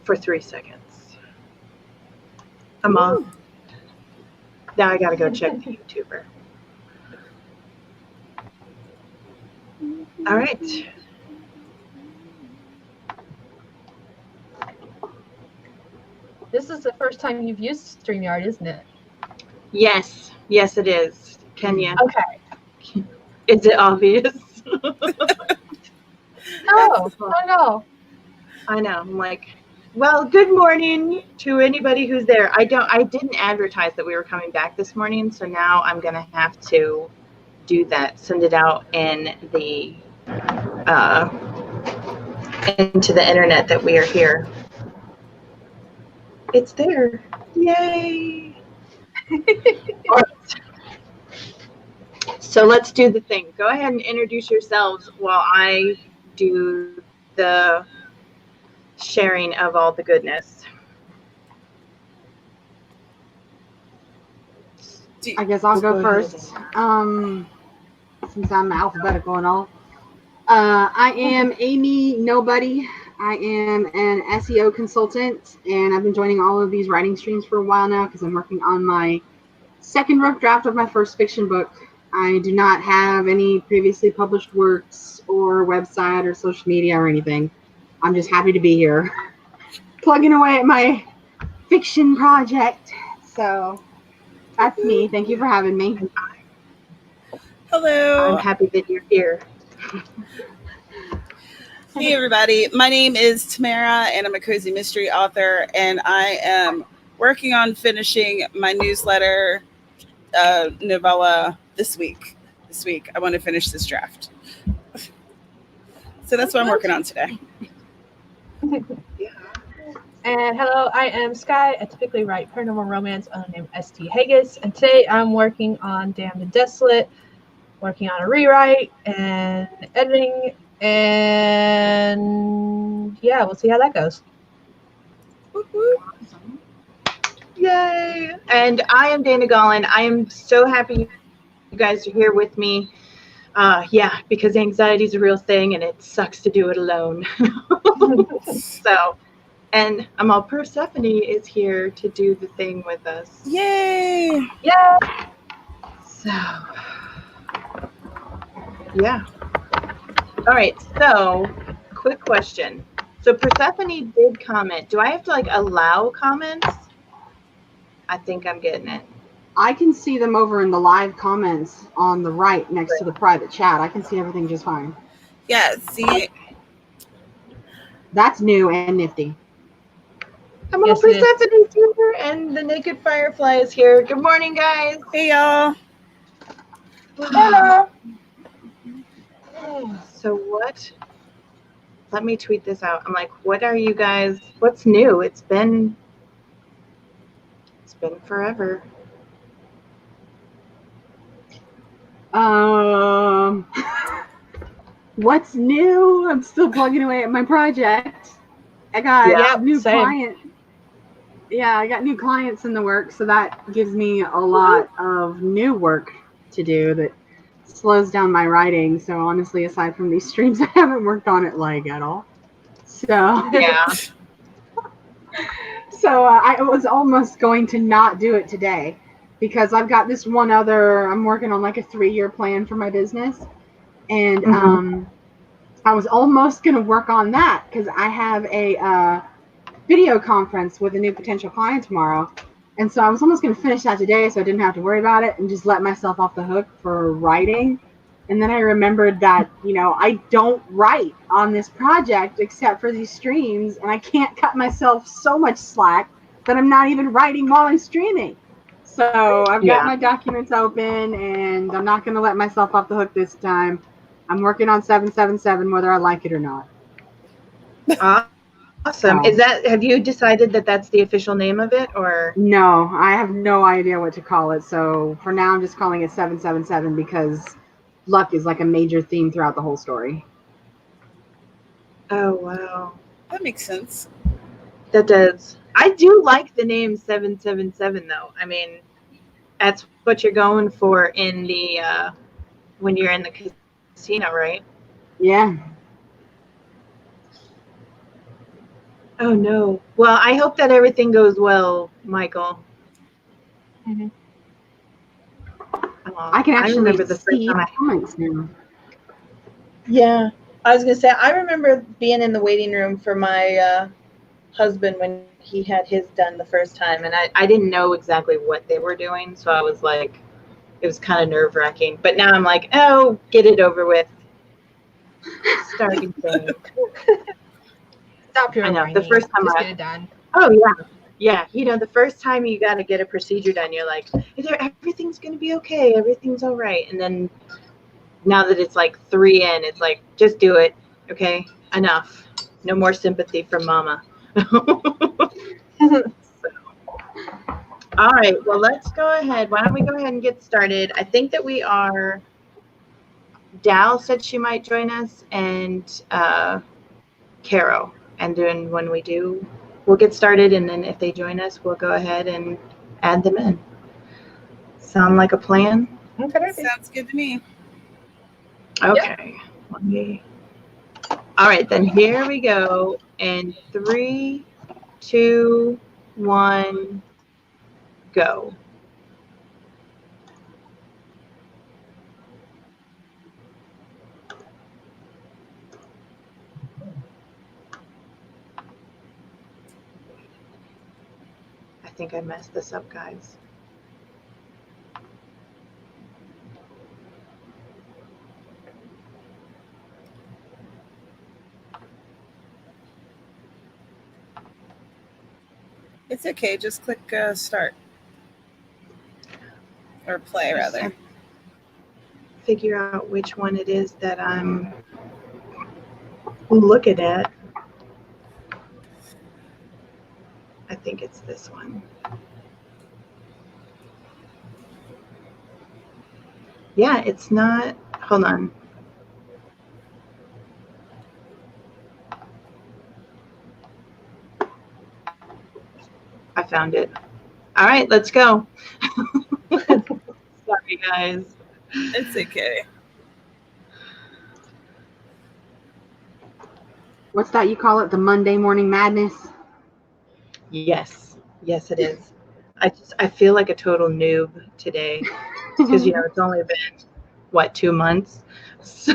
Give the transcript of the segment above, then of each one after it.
for 3 seconds. I'm off. Now I gotta go check the YouTuber. All right. This is the first time you've used StreamYard, isn't it? Yes, it is. Kenya. Okay. Is it obvious? No. I know. I'm like, well, good morning to anybody who's there. I didn't advertise that we were coming back this morning, so now I'm gonna have to do that. Send it out in the into the internet that we are here. It's there. Yay! All right. So let's do the thing. Go ahead and introduce yourselves while I do the sharing of all the goodness. I guess I'll go first, since I'm alphabetical and all. I am Amy Nobody. I am an SEO consultant, and I've been joining all of these writing streams for a while now because I'm working on my second rough draft of my first fiction book. I do not have any previously published works or website or social media or anything. I'm just happy to be here, plugging away at my fiction project. So that's me. Thank you for having me. Hello. I'm happy that you're here. Hey, everybody. My name is Tamara, and I'm a cozy mystery author, and I am working on finishing my newsletter novella this week. I want to finish this draft. So that's what I'm working on today. And hello, I am Sky. I typically write paranormal romance under the name St. Haggis, and today I'm working on Damned and Desolate, working on a rewrite and editing, and yeah, we'll see how that goes. Awesome. Yay! And I am Dana Gollin. I am so happy you guys are here with me. Yeah, because anxiety is a real thing, and it sucks to do it alone. So, and Amal Persephone is here to do the thing with us. Yay! Yeah. So, yeah. All right. So, quick question. So Persephone did comment. Do I have to like allow comments? I think I'm getting it. I can see them over in the live comments on the right next to the private chat. I can see everything just fine. Yeah, see? That's new and nifty. Amal Persephone's here, and the Naked Firefly is here. Good morning, guys. Hey, y'all. Hello. So what? Let me tweet this out. I'm like, what are you guys? What's new? It's been forever. What's new? I'm still plugging away at my project. I got new clients. Yeah, I got new clients in the work, so that gives me a lot of new work to do that slows down my writing. So honestly, aside from these streams, I haven't worked on it like at all. So yeah. So I was almost going to not do it today because I've got this one other. I'm working on like a 3-year plan for my business, and I was almost going to work on that because I have a video conference with a new potential client tomorrow. And so I was almost going to finish that today so I didn't have to worry about it and just let myself off the hook for writing. And then I remembered that, I don't write on this project except for these streams, and I can't cut myself so much slack that I'm not even writing while I'm streaming. So I've got my documents open, and I'm not going to let myself off the hook this time. I'm working on 777 whether I like it or not. Awesome. Have you decided that that's the official name of it, or? No, I have no idea what to call it. So for now, I'm just calling it 777 because luck is like a major theme throughout the whole story. Oh, wow. That makes sense. That does. I do like the name 777, though. I mean, that's what you're going for in the when you're in the casino, right? Yeah. Oh no. Well, I hope that everything goes well, Michael. Mhm. I can actually remember the first see time the comments now. Yeah, I was gonna say I remember being in the waiting room for my husband when he had his done the first time, and I didn't know exactly what they were doing, so I was like, it was kind of nerve wracking. But now I'm like, oh, get it over with. Starting thing. Stop your I know, the whining. first time Just I- get it done. Oh yeah, yeah. You know, the first time you got to get a procedure done, you're like, everything's gonna be okay, everything's all right, and then now that it's like 3 in, it's like, just do it, okay? Enough. No more sympathy from mama. All right, well, let's go ahead. Why don't we go ahead and get started? I think that we are, Dal said she might join us, and Caro. And then when we do, we'll get started, and then if they join us, we'll go ahead and add them in. Sound like a plan? Okay. Sounds good to me. Okay. Let me. All right, then here we go. In 3, 2, 1, go. I think I messed this up, guys. It's okay. Just click start or play, rather. Figure out which one it is that I'm looking at. I think it's this one. Yeah, it's not. Hold on. I found it. All right, let's go. Sorry, guys. It's okay. What's that you call it? The Monday morning madness? Yes, yes, it is. I feel like a total noob today because it's only been what, 2 months. So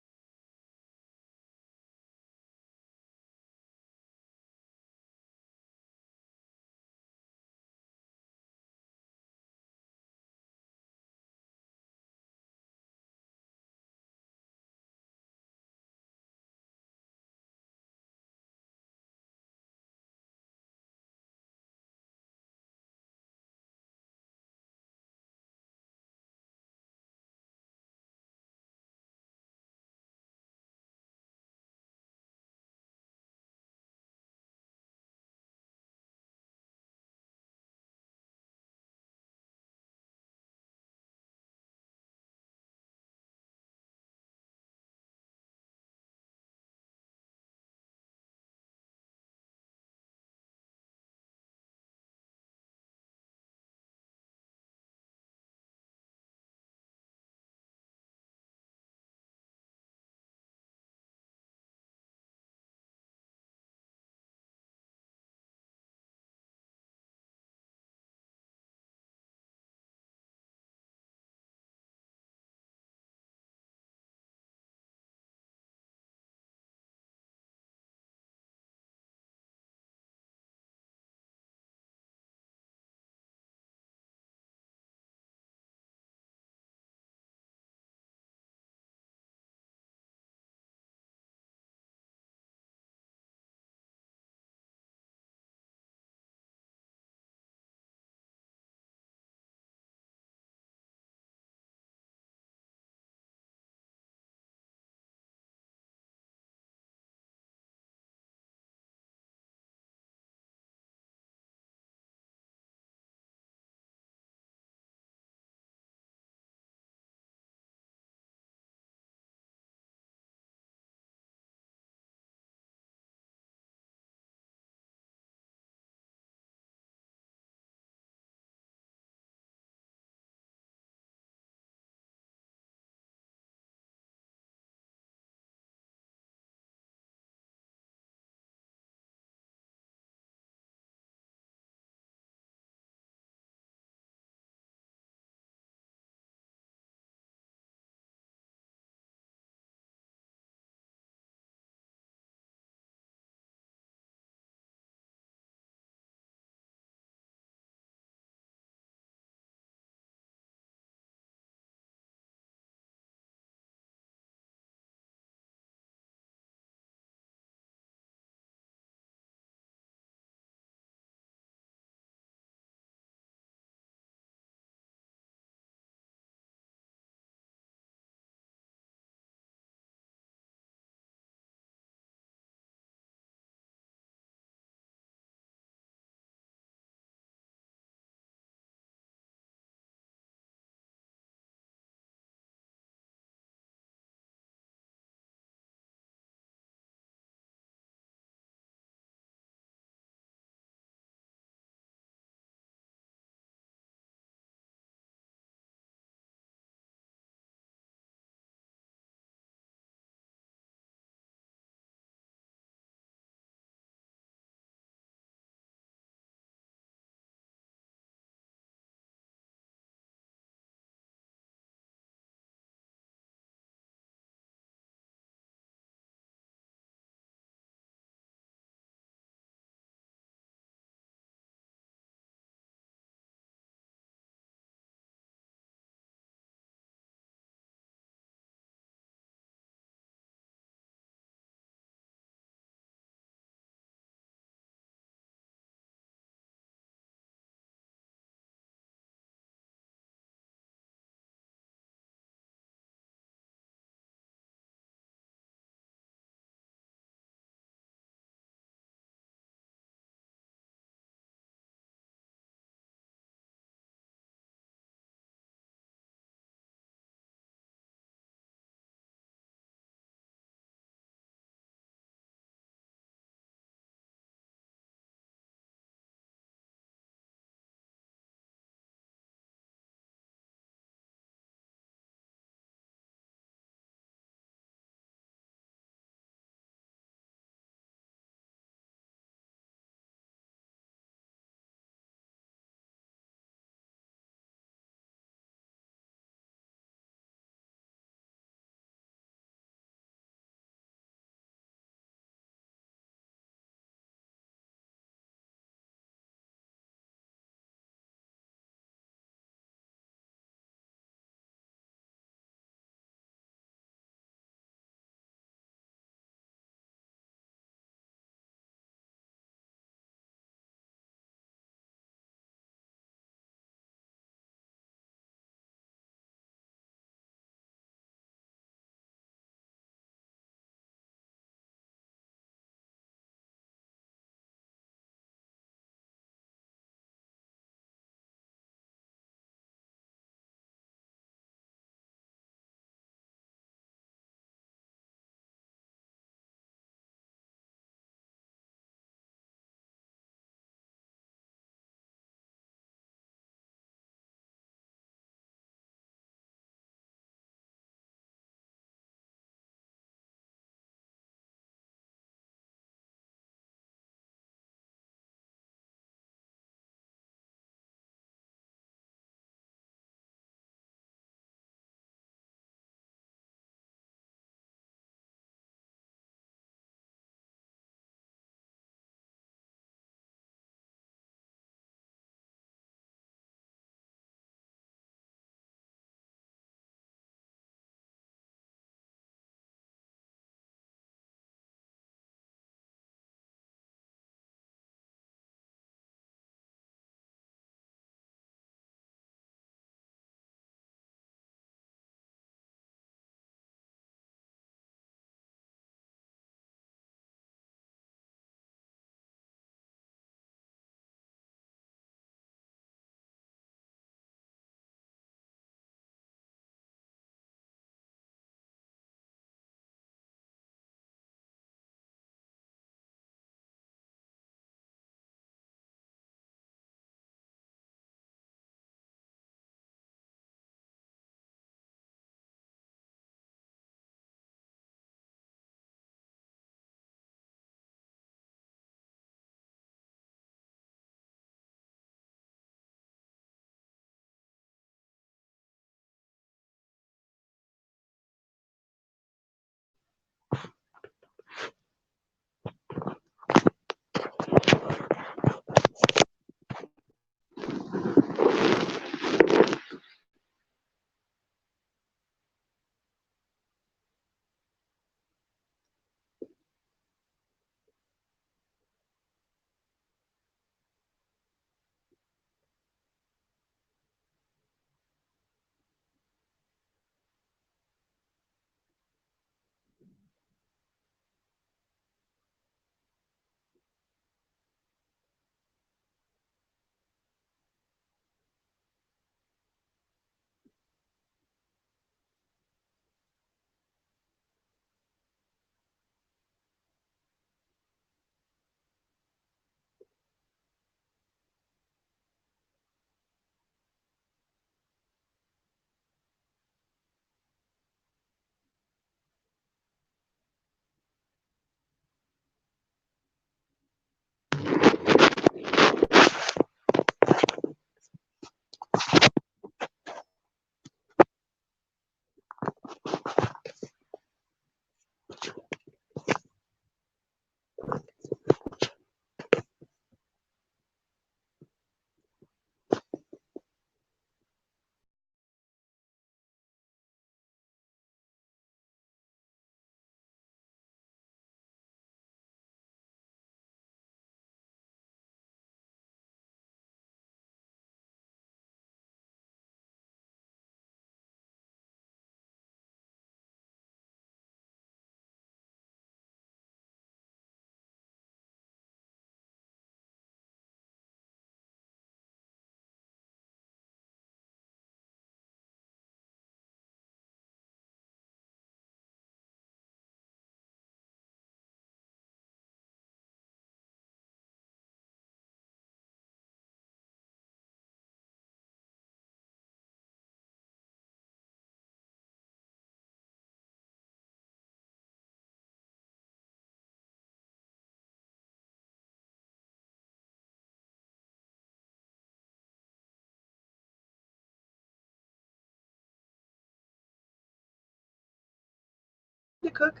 cook?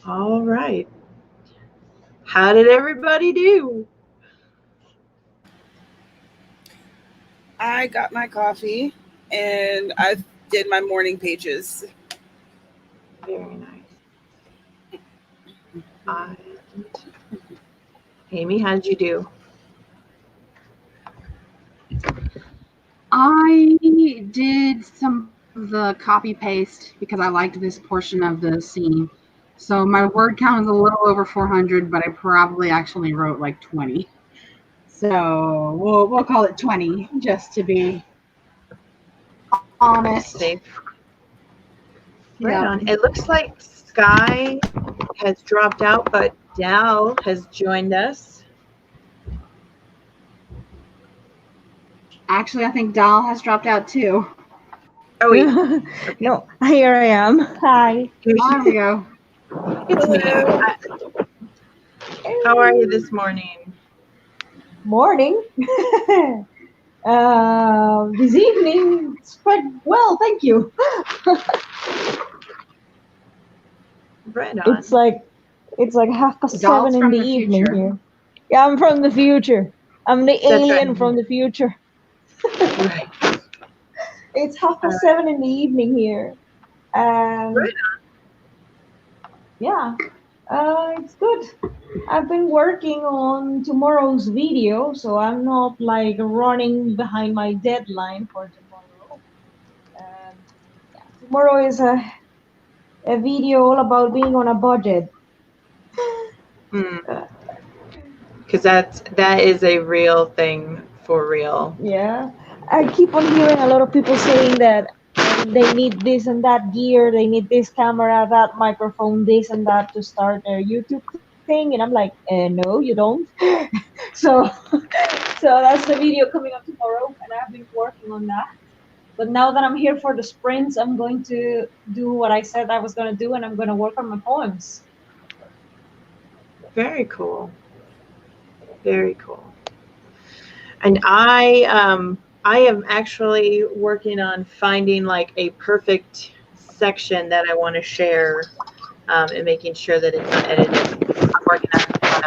All right. How did everybody do? I got my coffee and I did my morning pages. Very nice. And Amy, how did you do? I did some of the copy paste because I liked this portion of the scene. So my word count is a little over 400, but I probably actually wrote like 20. So we'll call it 20 just to be honest. Safe. Right on. It looks like Sky has dropped out, but Dal has joined us. Actually, I think Dal has dropped out too. Oh, yeah. No, here I am. Hi. There we go. It's me. How are you this morning? Morning. This evening, it's quite well, thank you. Right on. It's like 7:30 Dal's in from the the evening future. here. Yeah, I'm from the future. I'm the alien right. from the future. Right. It's 7:30 in the evening here. And Right yeah, it's good. I've been working on tomorrow's video, so I'm not like running behind my deadline for tomorrow. Yeah, tomorrow is a video all about being on a budget. Because that is a real thing for real. Yeah, I keep on hearing a lot of people saying that they need this and that gear, they need this camera, that microphone, this and that to start their YouTube thing, and I'm like, no, you don't. so that's the video coming up tomorrow, and I've been working on that. But now that I'm here for the sprints, I'm going to do what I said I was going to do, and I'm going to work on my poems. Very cool. Very cool. And I am actually working on finding like a perfect section that I want to share, and making sure that it's edited. I'm working on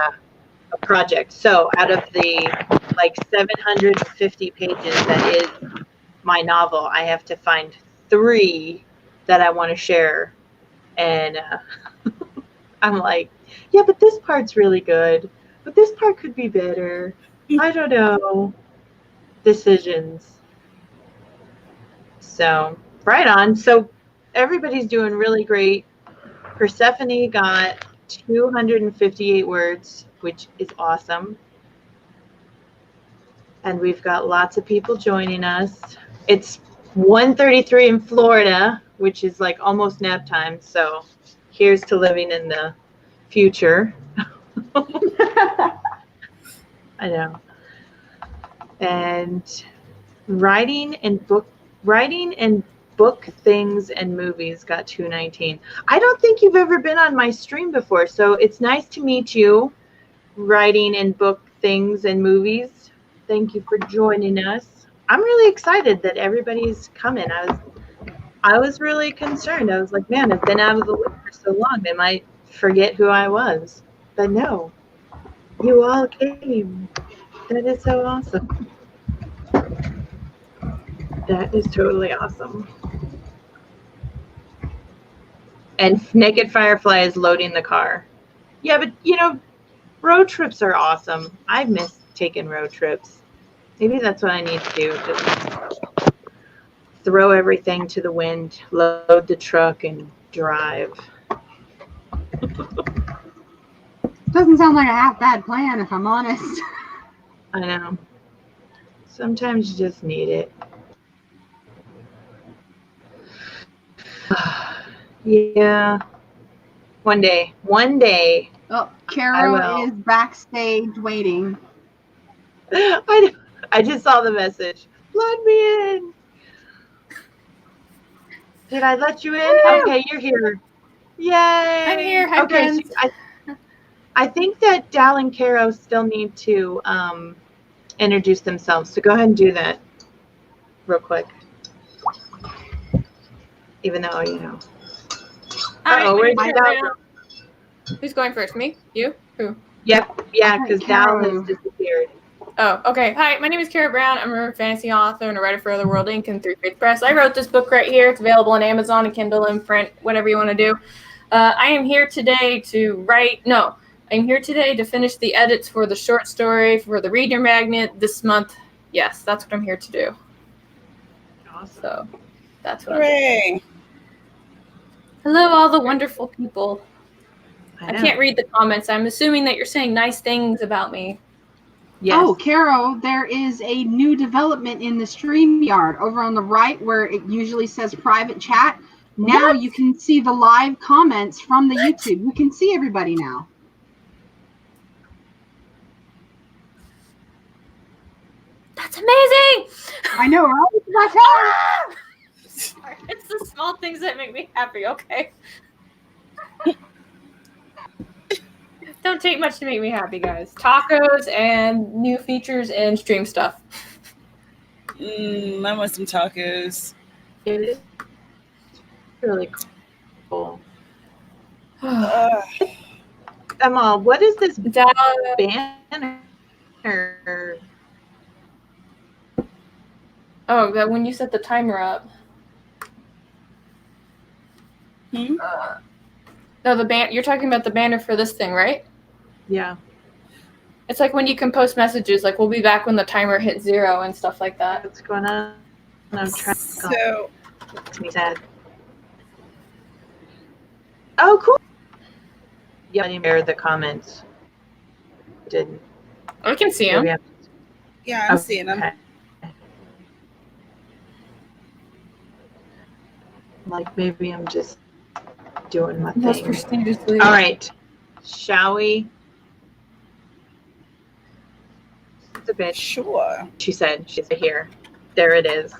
a project. So out of the like 750 pages that is my novel, I have to find 3 that I want to share. And I'm like, yeah, but this part's really good, but this part could be better. I don't know. Decisions. So, right on. So, everybody's doing really great. Persephone got 258 words, which is awesome. And we've got lots of people joining us. It's 1:33 in Florida, which is like almost nap time. So, here's to living in the future. I know. And writing and book things and movies got 219. I don't think you've ever been on my stream before, so it's nice to meet you. Writing and book things and movies. Thank you for joining us. I'm really excited that everybody's coming. I was really concerned. I was like, man, I've been out of the loop for so long, they might forget who I was. But no, you all came. That is so awesome. That is totally awesome. And Naked Firefly is loading the car. Yeah, but you know, road trips are awesome. I've missed taking road trips. Maybe that's what I need to do. Just throw everything to the wind, load the truck, and drive. Doesn't sound like a half bad plan, if I'm honest. I know. Sometimes you just need it. Yeah. One day. Oh, Carol is backstage waiting. I just saw the message. Let me in. Did I let you in? Okay, you're here. Yay. I'm here. Hi, okay, friends. So I think that Dal and Caro still need to introduce themselves. So go ahead and do that real quick. Even though, you know. Hi, Uh-oh, my where'd name's you Carol go? Brown. Who's going first? Me? You? Who? Yep, yeah, I think because Dal Carol. has disappeared. Oh, okay. Hi, my name is Kara Brown. I'm a fantasy author and a writer for Otherworld Inc. and Three Faith Press. I wrote this book right here. It's available on Amazon and Kindle and print, whatever you want to do. I am here today to I'm here today to finish the edits for the short story for the Read Your Magnet this month. Yes, that's what I'm here to do. Awesome. So that's what I'm doing. Hooray! Hello, all the wonderful people. I know. can't read the comments. I'm assuming that you're saying nice things about me. Yes. Oh, Carol, there is a new development in the StreamYard over on the right where it usually says private chat. Now What? you can see the live comments from the YouTube. You can see everybody now. That's amazing! I know, right? It's my turn. It's the small things that make me happy, okay? Don't take much to make me happy, guys. Tacos and new features and stream stuff. I want some tacos. It is really cool. Ugh. Emma, what is this Dad, banner? oh, that when you set the timer up. Hmm? No, you're talking about the banner for this thing, right? Yeah. It's like when you can post messages, like we'll be back when the timer hits 0 and stuff like that. What's going on? I'm trying So, to be sad. Oh, cool. Yeah, I didn't hear the comments. Didn't. I can see him. Maybe yeah, I'm seeing them. okay. Like maybe I'm just doing my Most thing. prestigiously. All right. Shall we? It's a bitch. Sure. She said. She's here. There it is.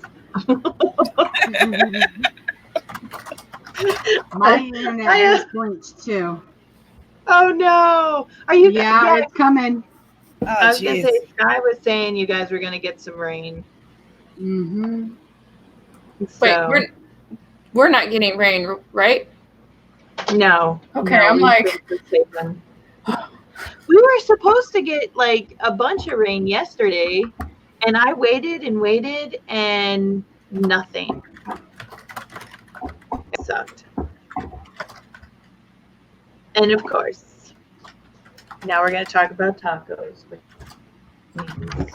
My internet has blinked too. Oh no! Are you? Yeah, it's coming. Oh, I was gonna jeez. say. Sky was saying you guys were gonna get some rain. Mm-hmm. So, Wait, we're not getting rain, right? no. Okay, no, I'm we like- should just save them. We were supposed to get like a bunch of rain yesterday, and I waited and waited, and nothing. It sucked. And of course, now we're gonna talk about tacos. Which means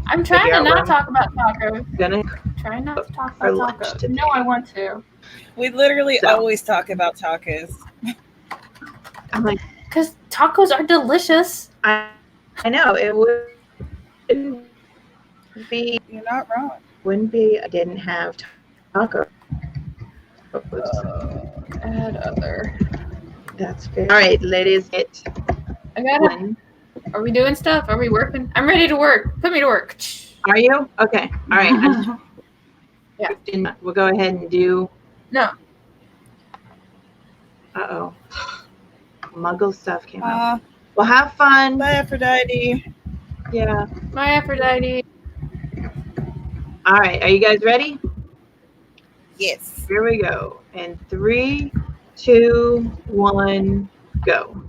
I'm trying Figure to out not where talk about tacos. gonna Trying not to talk for about lunch tacos. today. No, I want to. We literally So. always talk about tacos. I'm like, Because tacos are delicious. I know it wouldn't be You're not wrong. I didn't have tacos. Add other. That's fair. All right, ladies, I gotta. Are we doing stuff? Are we working? I'm ready to work. Put me to work. Are you? Okay. All right. Yeah. We'll go ahead and do. No. Uh-oh. Muggle stuff came up. Uh, Well, have fun. bye, Aphrodite. Yeah. My Aphrodite. All right. Are you guys ready? Yes. Here we go. And 3, 2, 1, go.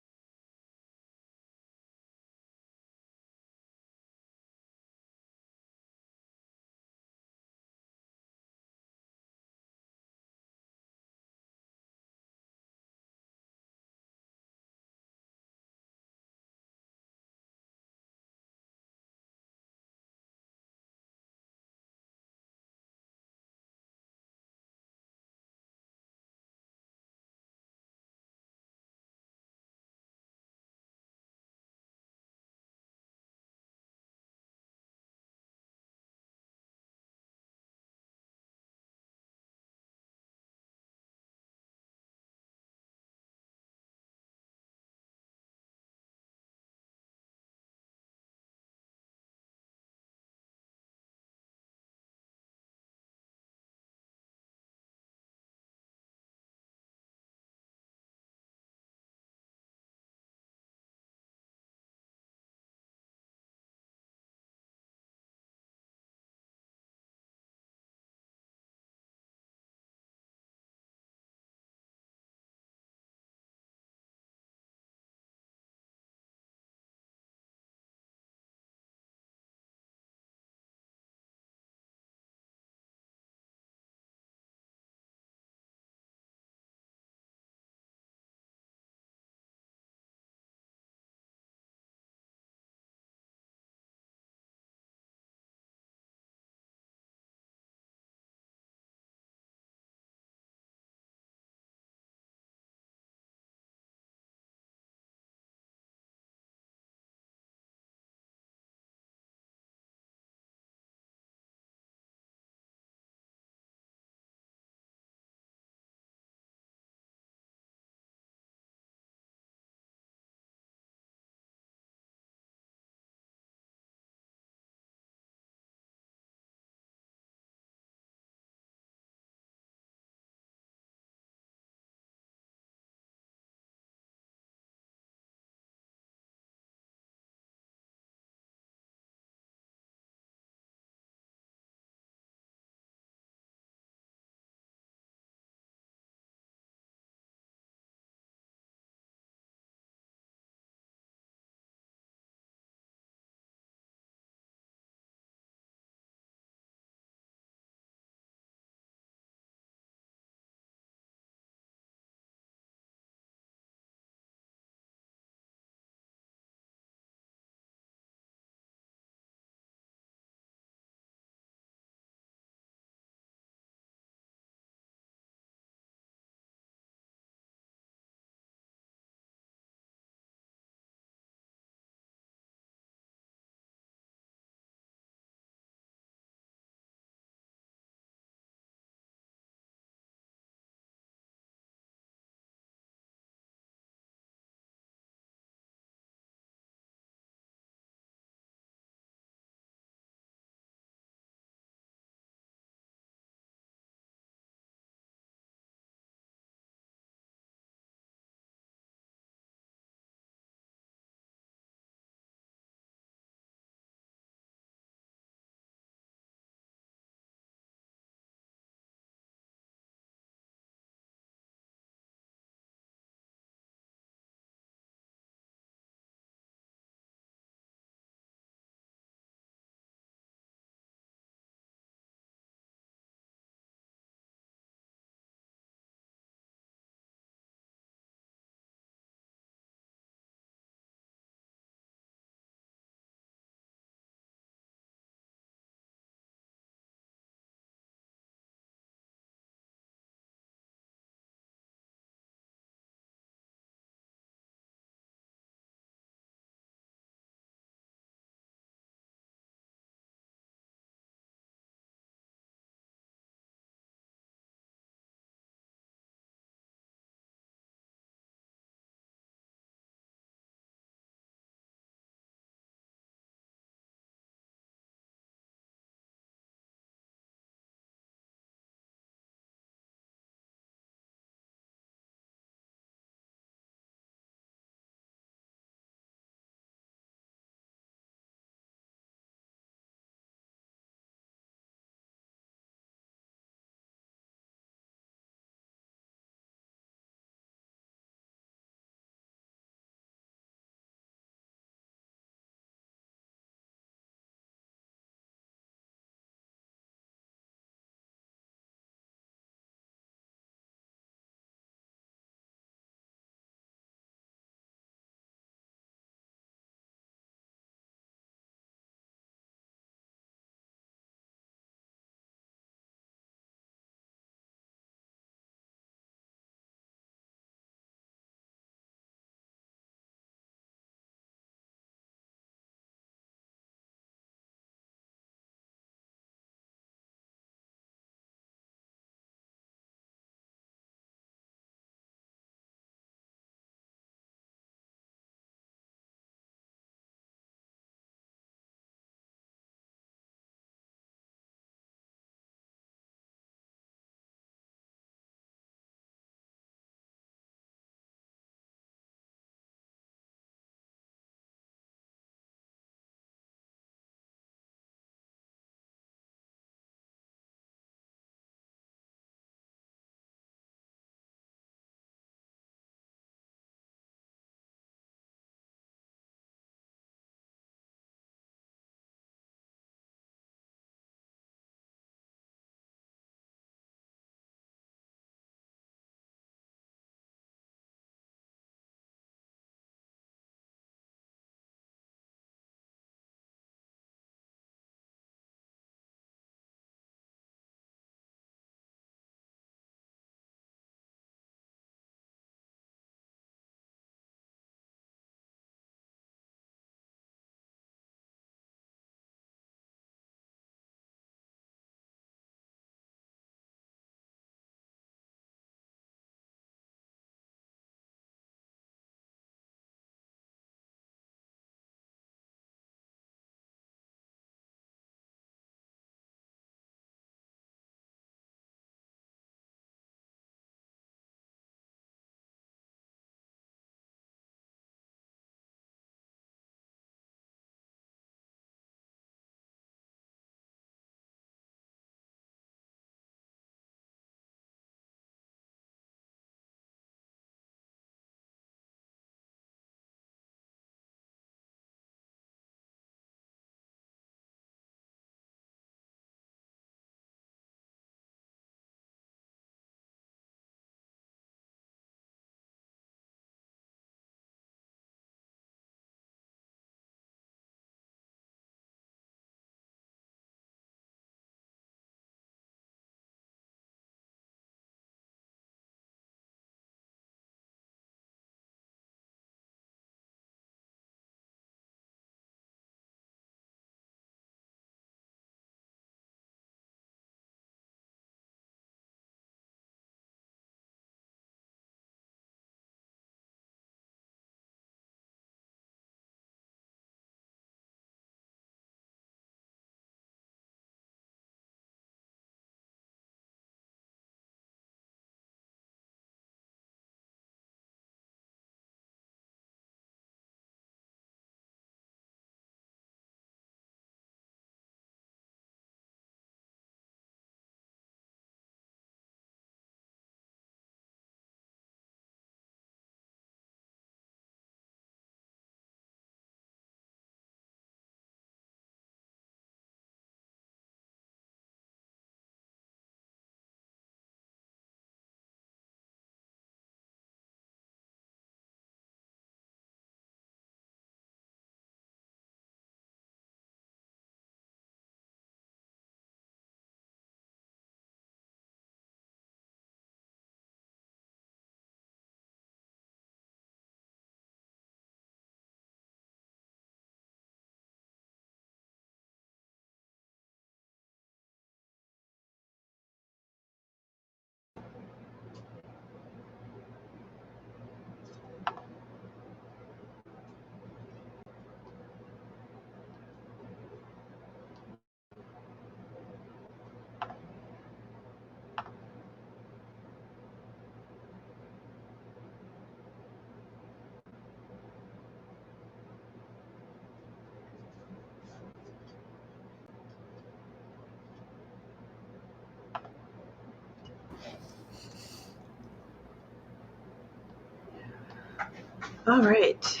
All right.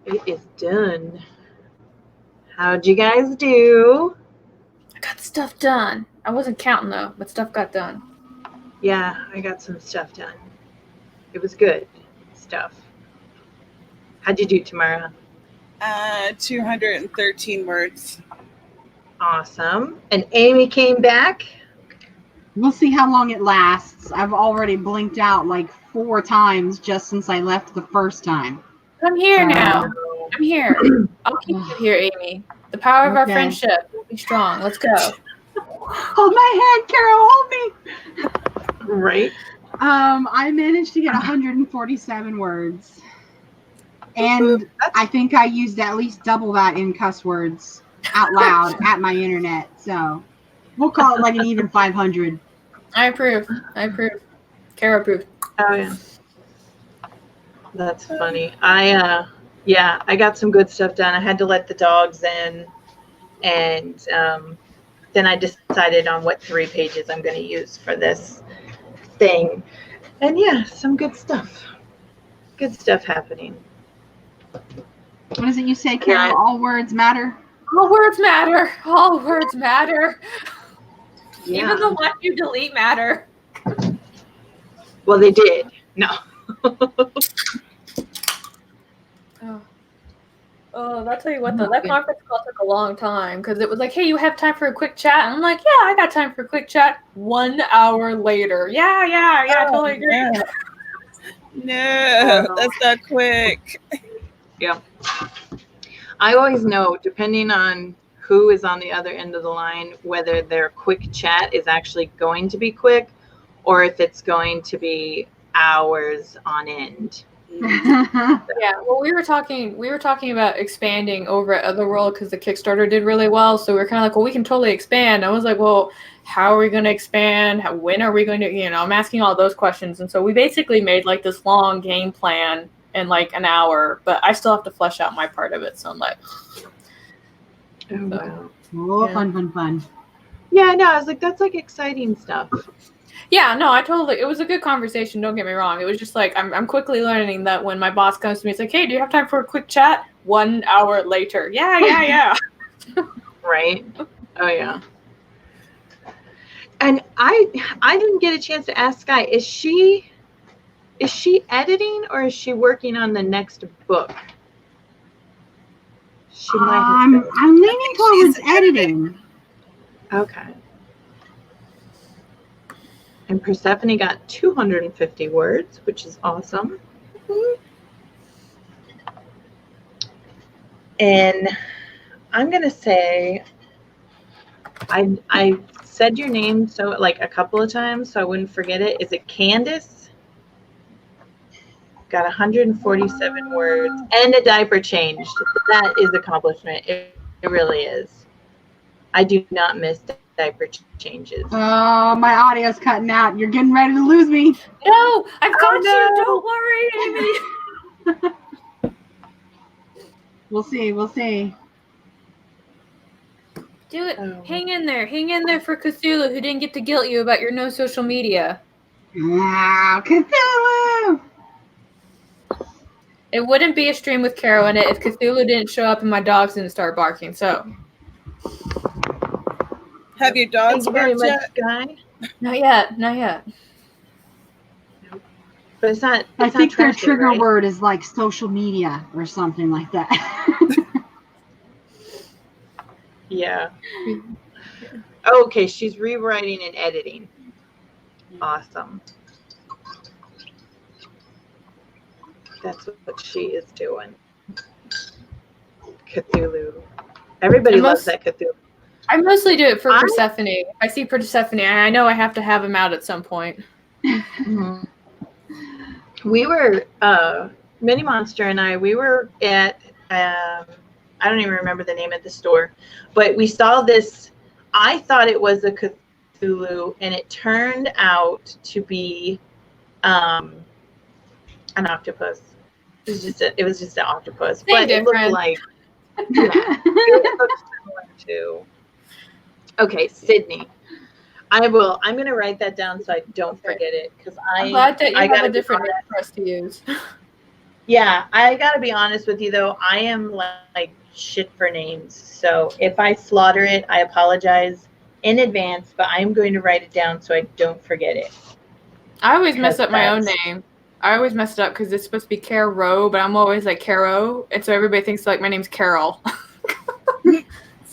It is done. How'd you guys do? I got stuff done. I wasn't counting though, but stuff got done. Yeah, I got some stuff done. It was good stuff. How'd you do, Tamara? 213 words. Awesome. And Amy came back. We'll see how long it lasts. I've already blinked out like 4 times just since I left the first time. I'm here now. So, I'm here. I'll keep you here, Amy. The power of our Okay. friendship will be strong. Let's go. Hold my hand, Carol. Hold me. right. I managed to get 147 words, and I think I used at least double that in cuss words out loud at my internet. So we'll call it like an even 500. I approve. Kara approved. Oh yeah. That's funny. I got some good stuff done. I had to let the dogs in, and then I decided on what 3 pages I'm going to use for this thing. And yeah, some good stuff. Good stuff happening. What is it you say, Carol? Yeah. All words matter. All words matter. All words matter. Yeah. Even the ones you delete matter. Well, they did. No. Oh, I'll tell you what though, that conference call took a long time because it was like, hey, you have time for a quick chat? And I'm like, yeah, I got time for a quick chat. 1 hour later. Yeah, I totally agree. No, that's not quick. Yeah. I always know, depending on who is on the other end of the line, whether their quick chat is actually going to be quick or if it's going to be hours on end. Yeah, well, we were talking about expanding over at Otherworld because the Kickstarter did really well. So we are kind of like, well, we can totally expand. I was like, well, how are we going to expand? When are we going to, I'm asking all those questions. And so we basically made like this long game plan in like an hour, but I still have to flesh out my part of it. So I'm like, Oh, wow. Oh, Yeah. fun. Yeah, no, I was like, that's like exciting stuff. yeah, no, it was a good conversation. Don't get me wrong. It was just like, I'm quickly learning that when my boss comes to me, it's like, hey, do you have time for a quick chat? 1 hour later. Yeah. Right? Oh, yeah. And I didn't get a chance to ask Sky, is she editing or is she working on the next book? She might have been. I'm leaning towards editing. Okay. And Persephone got 250 words, which is awesome. And I'm going to say, I said your name so like a couple of times so I wouldn't forget it. Is it Candace? Got 147 words and a diaper changed. That is accomplishment. It really is. I do not miss diaper changes. Oh, my audio's cutting out. You're getting ready to lose me. No, I've got Oh, no. you. Don't worry, Amy. We'll see. Do it. Oh. Hang in there for Cthulhu, who didn't get to guilt you about your no social media. Wow, Cthulhu! It wouldn't be a stream with Carol in it if Cthulhu didn't show up and my dogs didn't start barking. So, Have your Thank dogs you very barked much, yet? Sky. not yet. But it's not. I It's think not their trashy, trigger right? word is like social media or something like that. Yeah. Oh, okay, she's rewriting and editing. Awesome. That's what she is doing. Cthulhu. Everybody And loves that Cthulhu. I mostly do it for I- Persephone. If I see Persephone, I know I have to have him out at some point. We were, Mini Monster and I, we were at, I don't even remember the name of the store, but we saw this. I thought it was a Cthulhu, and it turned out to be an octopus. It was just an octopus, Same but it looked difference. like it looked similar to. Okay, Sydney. I'm going to write that down so I don't forget it because I'm glad that you I have gotta a be different name honest. for us to use. Yeah, I gotta be honest with you though. I am like shit for names. So if I slaughter it, I apologize in advance, but I'm going to write it down so I don't forget it. I always mess Because up my own that's- name. I always mess it up because it's supposed to be Caro, but I'm always like Caro, and so everybody thinks like my name's Carol.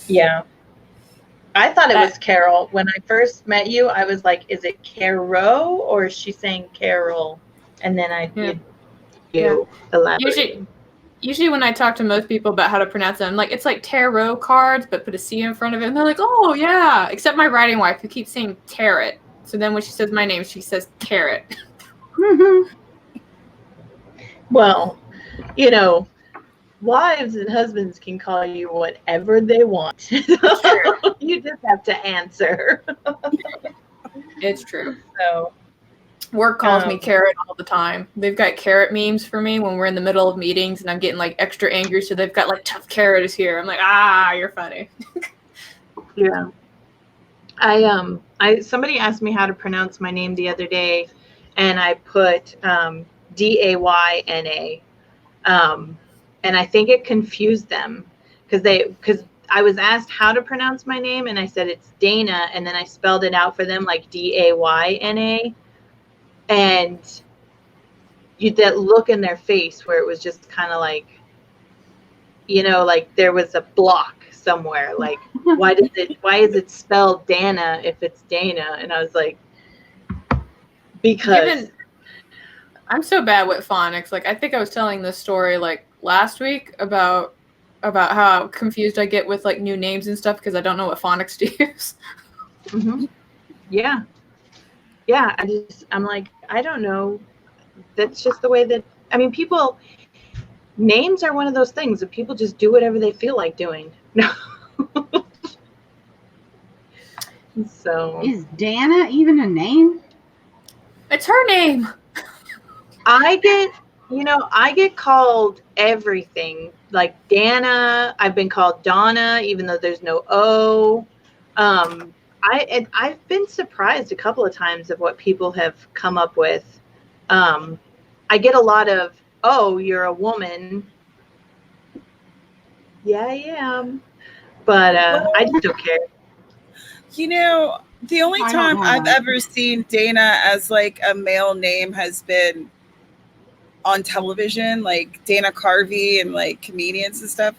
Yeah. I thought it That- was Carol. When I first met you, I was like, is it Caro or is she saying Carol? And then you elaborated. Usually when I talk to most people about how to pronounce them, like it's like tarot cards, but put a C in front of it, and they're like, "Oh yeah," except my writing wife who keeps saying tarot. So then when she says my name, she says carrot. Well, you know, wives and husbands can call you whatever they want. Sure. You just have to answer. It's true. So Work calls me carrot all the time. They've got carrot memes for me when we're in the middle of meetings and I'm getting like extra angry. So they've got like tough carrot is here. I'm like, you're funny. yeah. Somebody asked me how to pronounce my name the other day, and I put Dayna. And I think it confused them because I was asked how to pronounce my name, and I said it's Dana, and then I spelled it out for them like Dayna, and that look in their face where it was just kind of like, like there was a block somewhere. Like, why is it spelled Dana if it's Dana? And I was like, because I'm so bad with phonics. Like I think I was telling this story like last week about how confused I get with like new names and stuff because I don't know what phonics to use. Mm-hmm. Yeah. I'm like, I don't know. That's just the way that, names are one of those things that people just do whatever they feel like doing. So Is Dana even a name? It's her name. I get called everything. Like Dana, I've been called Donna, even though there's no O. I've been surprised a couple of times of what people have come up with. I get a lot of, "Oh, you're a woman." Yeah, I am. But I just don't care. The only I don't time know. I've ever seen Dana as like a male name has been on television, like Dana Carvey and like comedians and stuff.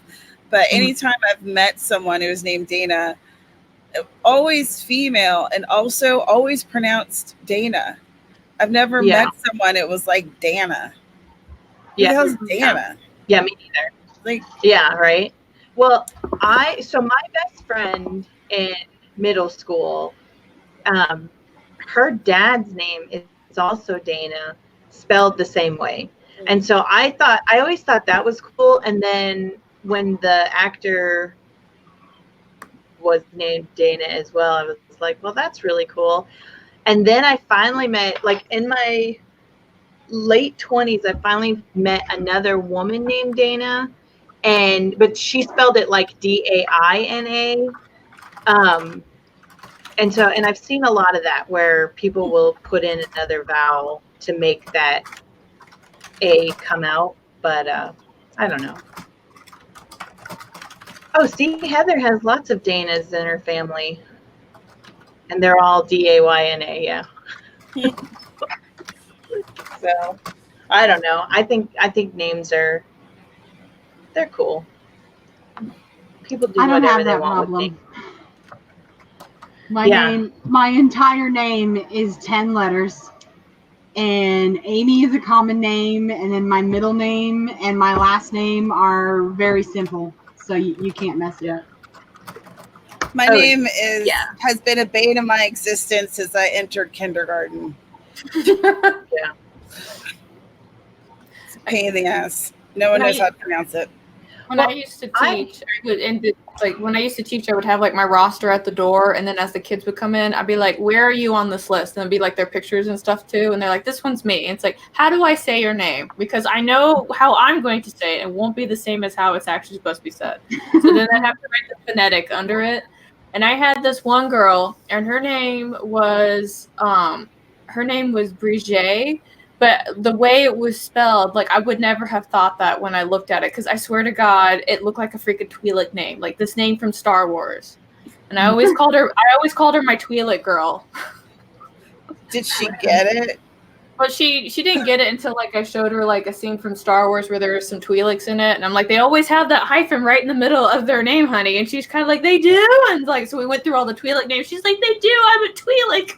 But anytime I've met someone who was named Dana, always female and also always pronounced Dana. I've never met someone it was like Dana. Who the hell's Dana? Yeah, me neither. Like, yeah, right. Well, so my best friend in middle school, her dad's name is also Dana, spelled the same way. And so I always thought that was cool. And then when the actor was named Dana as well, I was like, well, that's really cool. And then I finally met, like in my late 20s, I finally met another woman named Dana, but she spelled it like Daina. And I've seen a lot of that where people will put in another vowel to make that A come out, but I don't know. Oh, see, Heather has lots of Danas in her family, and they're all Dayna. Yeah. So, I don't know. I think names they're cool. People do whatever they want with names. My entire name is 10 letters. And Amy is a common name, and then my middle name and my last name are very simple, so you can't mess it up. My name has been a bane of my existence since I entered kindergarten. Yeah. It's a pain in the ass. No one knows how to pronounce it. When I used to teach, when I used to teach, I would have like my roster at the door, and then as the kids would come in, I'd be like, "Where are you on this list?" And it'd be like their pictures and stuff too, and they're like, "This one's me." And it's like, how do I say your name? Because I know how I'm going to say it. It won't be the same as how it's actually supposed to be said. So then I have to write the phonetic under it. And I had this one girl, and her name was Brigitte, But the way it was spelled, like I would never have thought that when I looked at it, because I swear to God, it looked like a freaking Twi'lek name, like this name from Star Wars. And I always called her my Twi'lek girl. Did she get it? But she didn't get it until like I showed her like a scene from Star Wars where there was some Twi'leks in it, and I'm like, they always have that hyphen right in the middle of their name, honey. And she's kind of like, they do, and like so we went through all the Twi'lek names. She's like, they do. I'm a Twi'lek.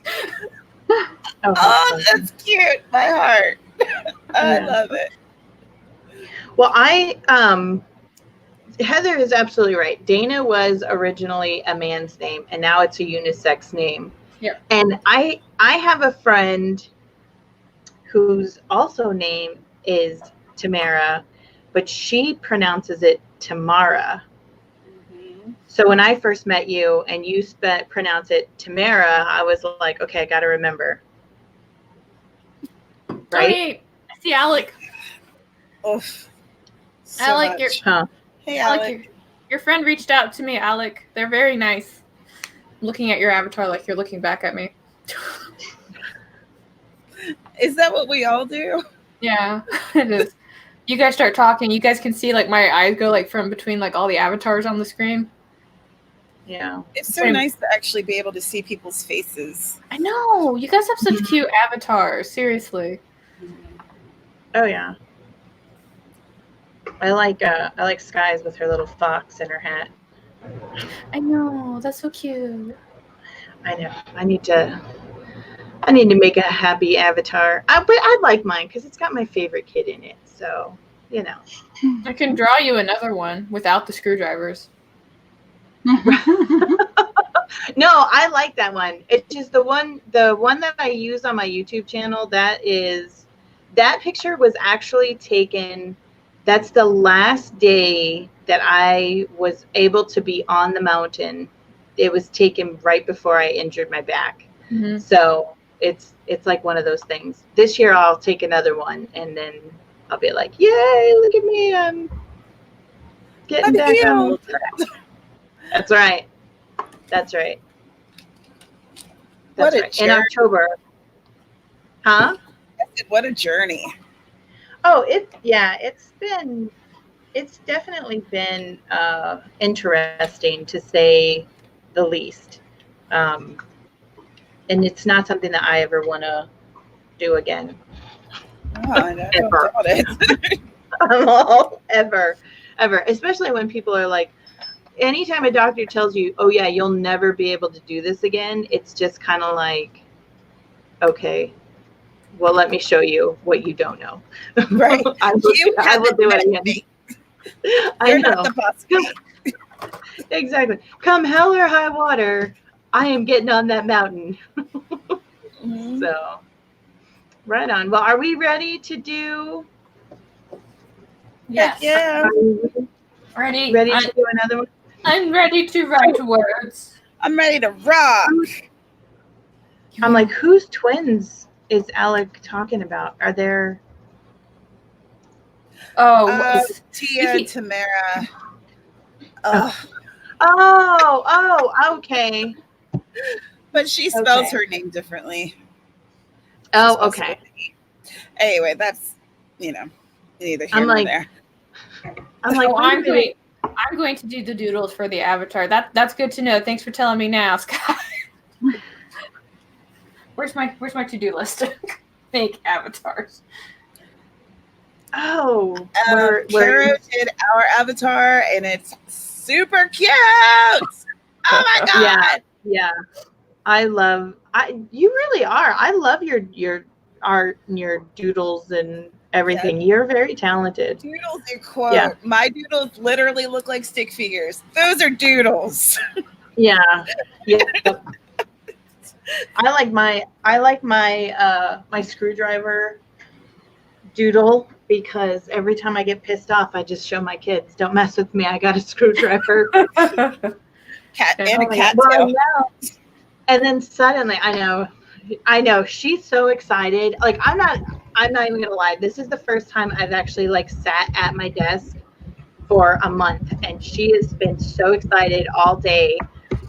Oh, that's cute. My heart. I love it. Well, Heather is absolutely right. Dana was originally a man's name, and now it's a unisex name. Yeah. And I have a friend whose also name is Tamara, but she pronounces it Tamara. So when I first met you and you pronounce it Tamara, I was like, okay, I got to remember. Right? Hey, I see Alec. Oof. So Alec, much. Huh. Hey, Alec, Alec. your friend reached out to me, Alec. They're very nice. Looking at your avatar like you're looking back at me. Is that what we all do? Yeah, it is. You guys start talking. You guys can see like my eyes go like from between like all the avatars on the screen. Yeah. It's so Same. nice to actually be able to see people's faces. I know. You guys have such cute avatars. Seriously. Oh yeah. I like Skies with her little fox in her hat. I know. That's so cute. I know. I need to make a happy avatar. But I like mine because it's got my favorite kid in it. So, you know. I can draw you another one without the screwdrivers. No, I like that one. It's just the one that I use on my YouTube channel. That picture was actually taken. That's the last day that I was able to be on the mountain. It was taken right before I injured my back. Mm-hmm. So it's like one of those things. This year I'll take another one and then I'll be like, yay, look at me. I'm getting back on the track. That's right. That's right. That's What a right. In journey. October. Huh? What a journey. Oh, it's definitely been interesting to say the least. And it's not something that I ever want to do again. Oh, I don't doubt it. Ever. Especially when people are like, anytime a doctor tells you, oh yeah, you'll never be able to do this again, it's just kind of like, okay, well, let me show you what you don't know. Right. I will do it again. I You're know. not the boss. Exactly. Come hell or high water, I am getting on that mountain. Mhm. So, right on. Well, are we ready to do? Yes. Yeah. Ready. Ready to do another one? I'm ready to write words. I'm ready to rock. I'm like, whose twins is Alec talking about? Are there? Oh, Tia and Tamara. Oh, Oh, okay. but she spells Okay. her name differently. Oh, She's supposed okay. to be- Anyway, that's neither here I'm nor like, there. I'm like, so wait a minute. I'm going to do the doodles for the avatar. That's good to know. Thanks for telling me now, Sky. Where's my to-do list? Make avatars. Oh, Kara did our avatar, and it's super cute. Oh my god! Yeah. You really are. I love your art and your doodles and everything. You're very talented. Doodles are quote. Yeah. My doodles literally look like stick figures. Those are doodles. Yeah. I like my my screwdriver doodle because every time I get pissed off, I just show my kids, don't mess with me. I got a screwdriver. Cat and a Oh, cat well, tail. no. And then suddenly, I know she's so excited. Like I'm not even gonna lie. This is the first time I've actually like sat at my desk for a month, and she has been so excited all day.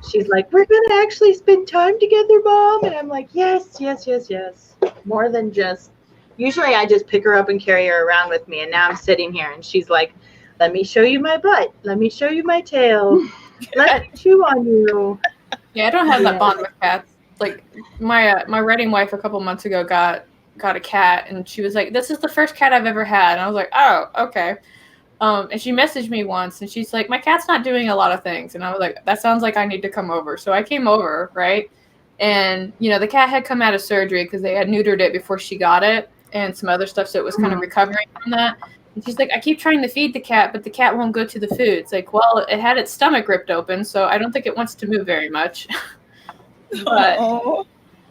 She's like, "We're gonna actually spend time together, Mom," and I'm like, "Yes. More than just Usually I just pick her up and carry her around with me. And now I'm sitting here and she's like, let me show you my butt. Let me show you my tail. Let me chew on you. Yeah, I don't have that Yeah. bond with cats. Like my Reading wife a couple months ago got a cat, and she was like, "This is the first cat I've ever had." And I was like, "Oh, okay." And she messaged me once, and she's like, "My cat's not doing a lot of things," and I was like, "That sounds like I need to come over." So I came over, right? And the cat had come out of surgery because they had neutered it before she got it, and some other stuff, so it was kind of recovering from that. And she's like, "I keep trying to feed the cat, but the cat won't go to the food." It's like, well, it had its stomach ripped open, so I don't think it wants to move very much. but Oh.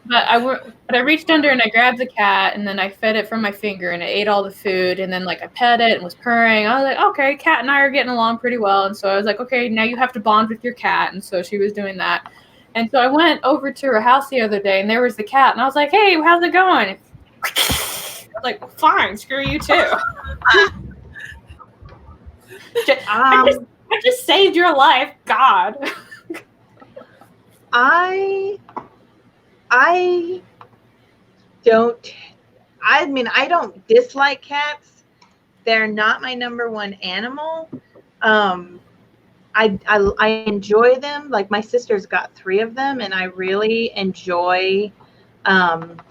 but I reached under and I grabbed the cat, and then I fed it from my finger, and it ate all the food, and then like I pet it and was purring. I was like, okay, cat and I are getting along pretty well, and so I was like, okay, now you have to bond with your cat, and so she was doing that, and so I went over to her house the other day, and there was the cat, and I was like, hey, how's it going? I was like, fine, screw you too. I just saved your life, God. I don't. I mean, I don't dislike cats. They're not my number one animal. I enjoy them. Like my sister's got 3 of them, and I really enjoy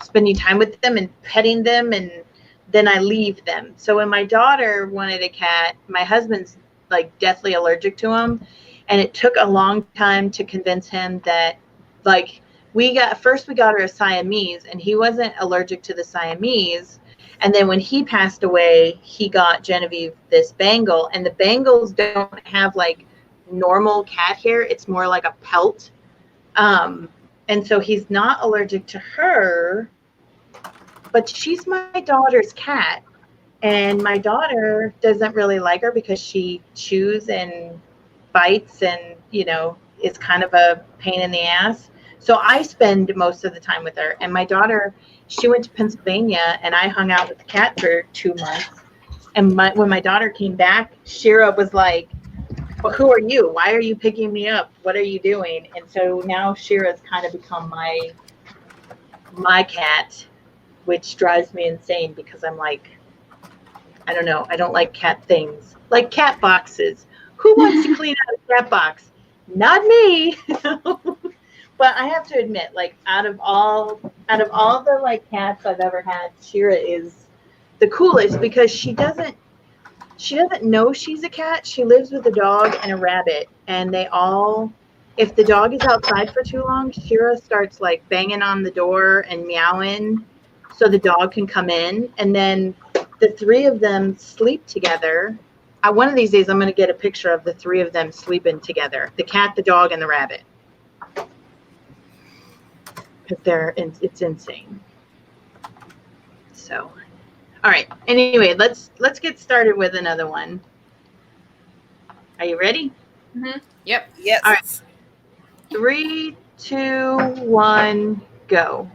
spending time with them and petting them, and then I leave them. So when my daughter wanted a cat, my husband's like deathly allergic to them, and it took a long time to convince him that like we got her a Siamese, and he wasn't allergic to the Siamese. And then when he passed away, he got Genevieve this Bengal, and the Bengals don't have like normal cat hair. It's more like a pelt. And so he's not allergic to her, but she's my daughter's cat. And my daughter doesn't really like her because she chews and bites and, is kind of a pain in the ass. So I spend most of the time with her. And my daughter, she went to Pennsylvania, and I hung out with the cat for 2 months. And when my daughter came back, Shira was like, well, who are you? Why are you picking me up? What are you doing? And so now Shira's kind of become my cat, which drives me insane because I'm like, I don't know. I don't like cat things. Like cat boxes. Who wants to clean out a cat box? Not me. But I have to admit, like out of all the like cats I've ever had, Shira is the coolest because she doesn't know she's a cat. She lives with a dog and a rabbit, and if the dog is outside for too long, Shira starts like banging on the door and meowing so the dog can come in. And then the 3 of them sleep together. One of these days, I'm going to get a picture of the 3 of them sleeping together, the cat, the dog, and the rabbit. Because it's insane. So, all right. Anyway, let's get started with another one. Are you ready? Mm-hmm. Yep. Yes. All right. 3, 2, 1, go.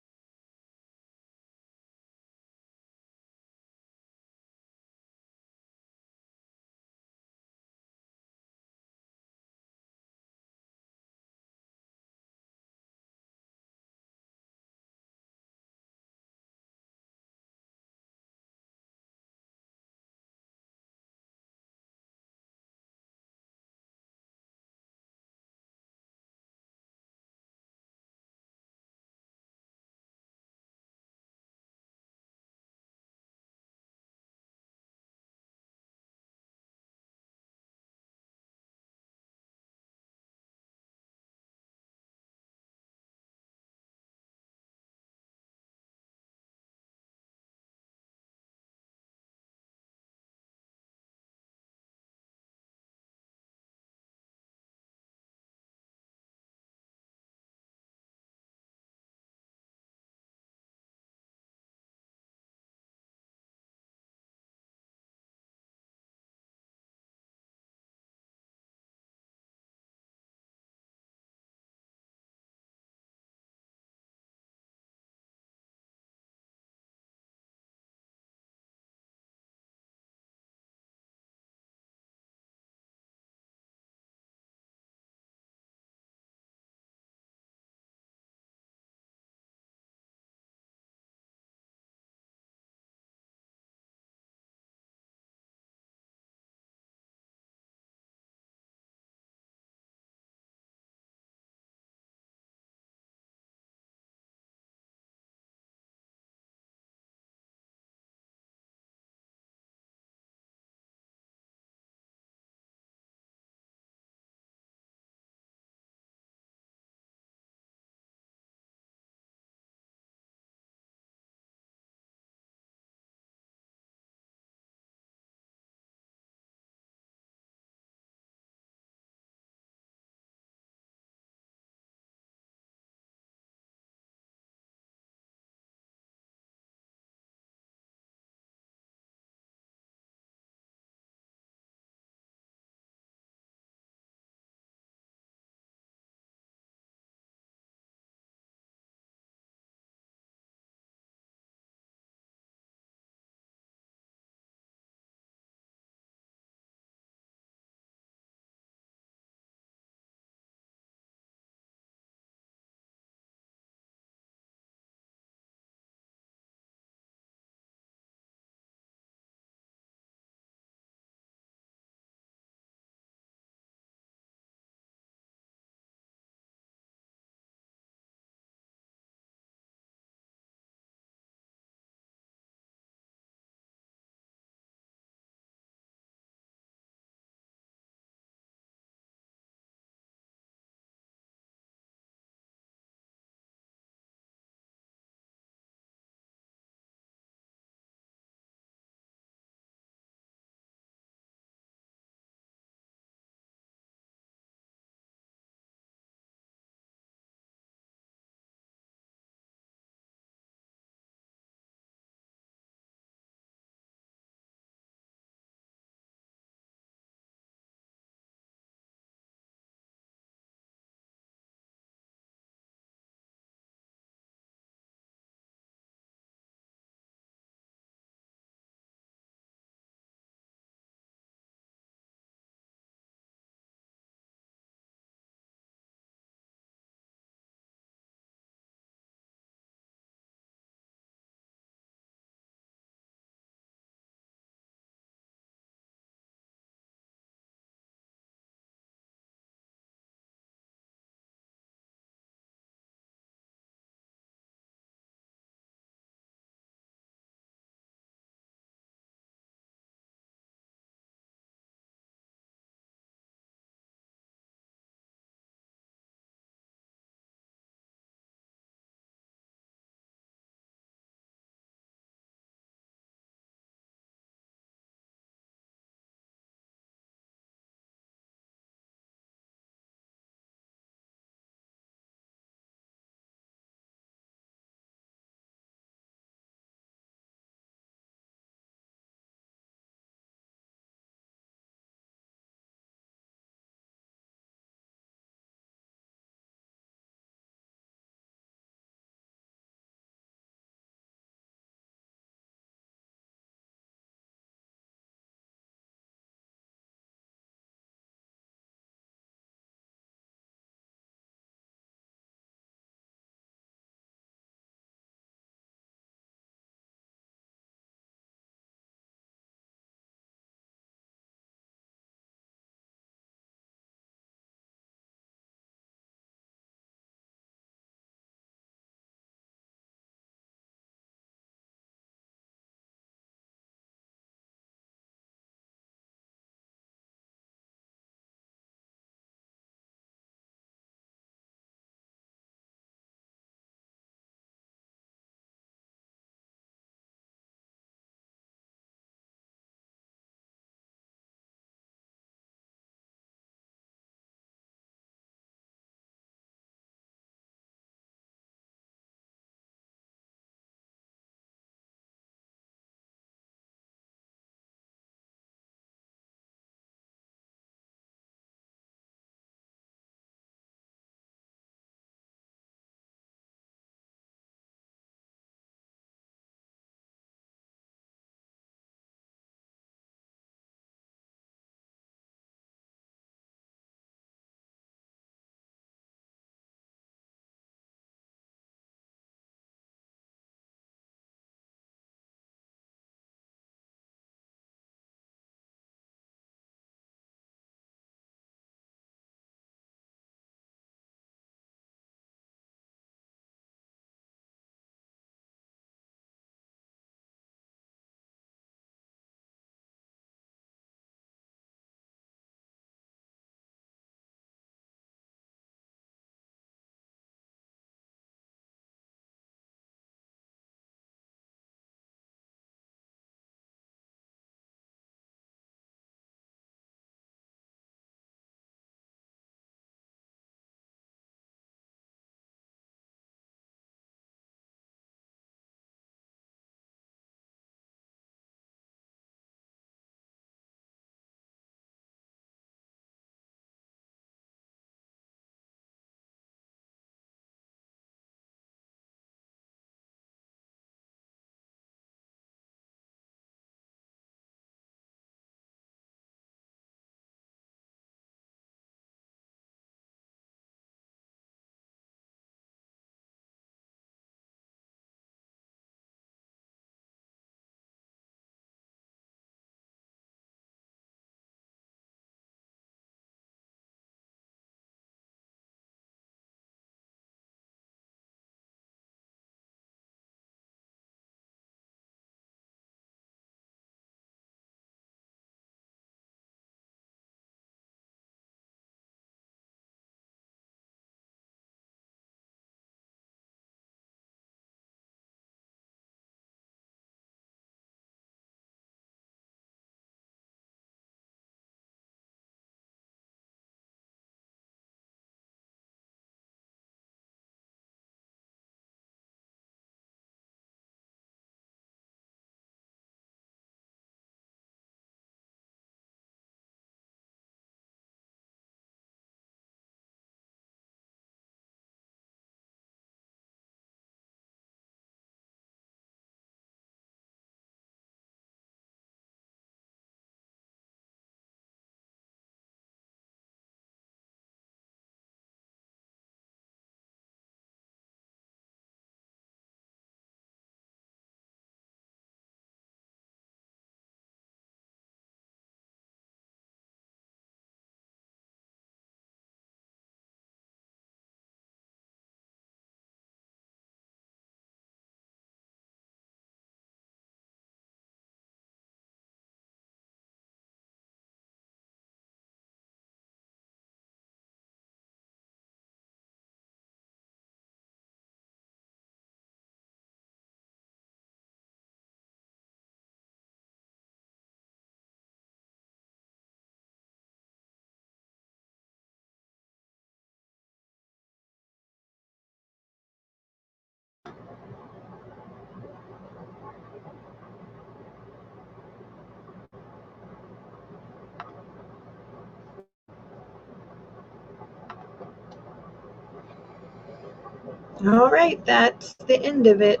All right, that's the end of it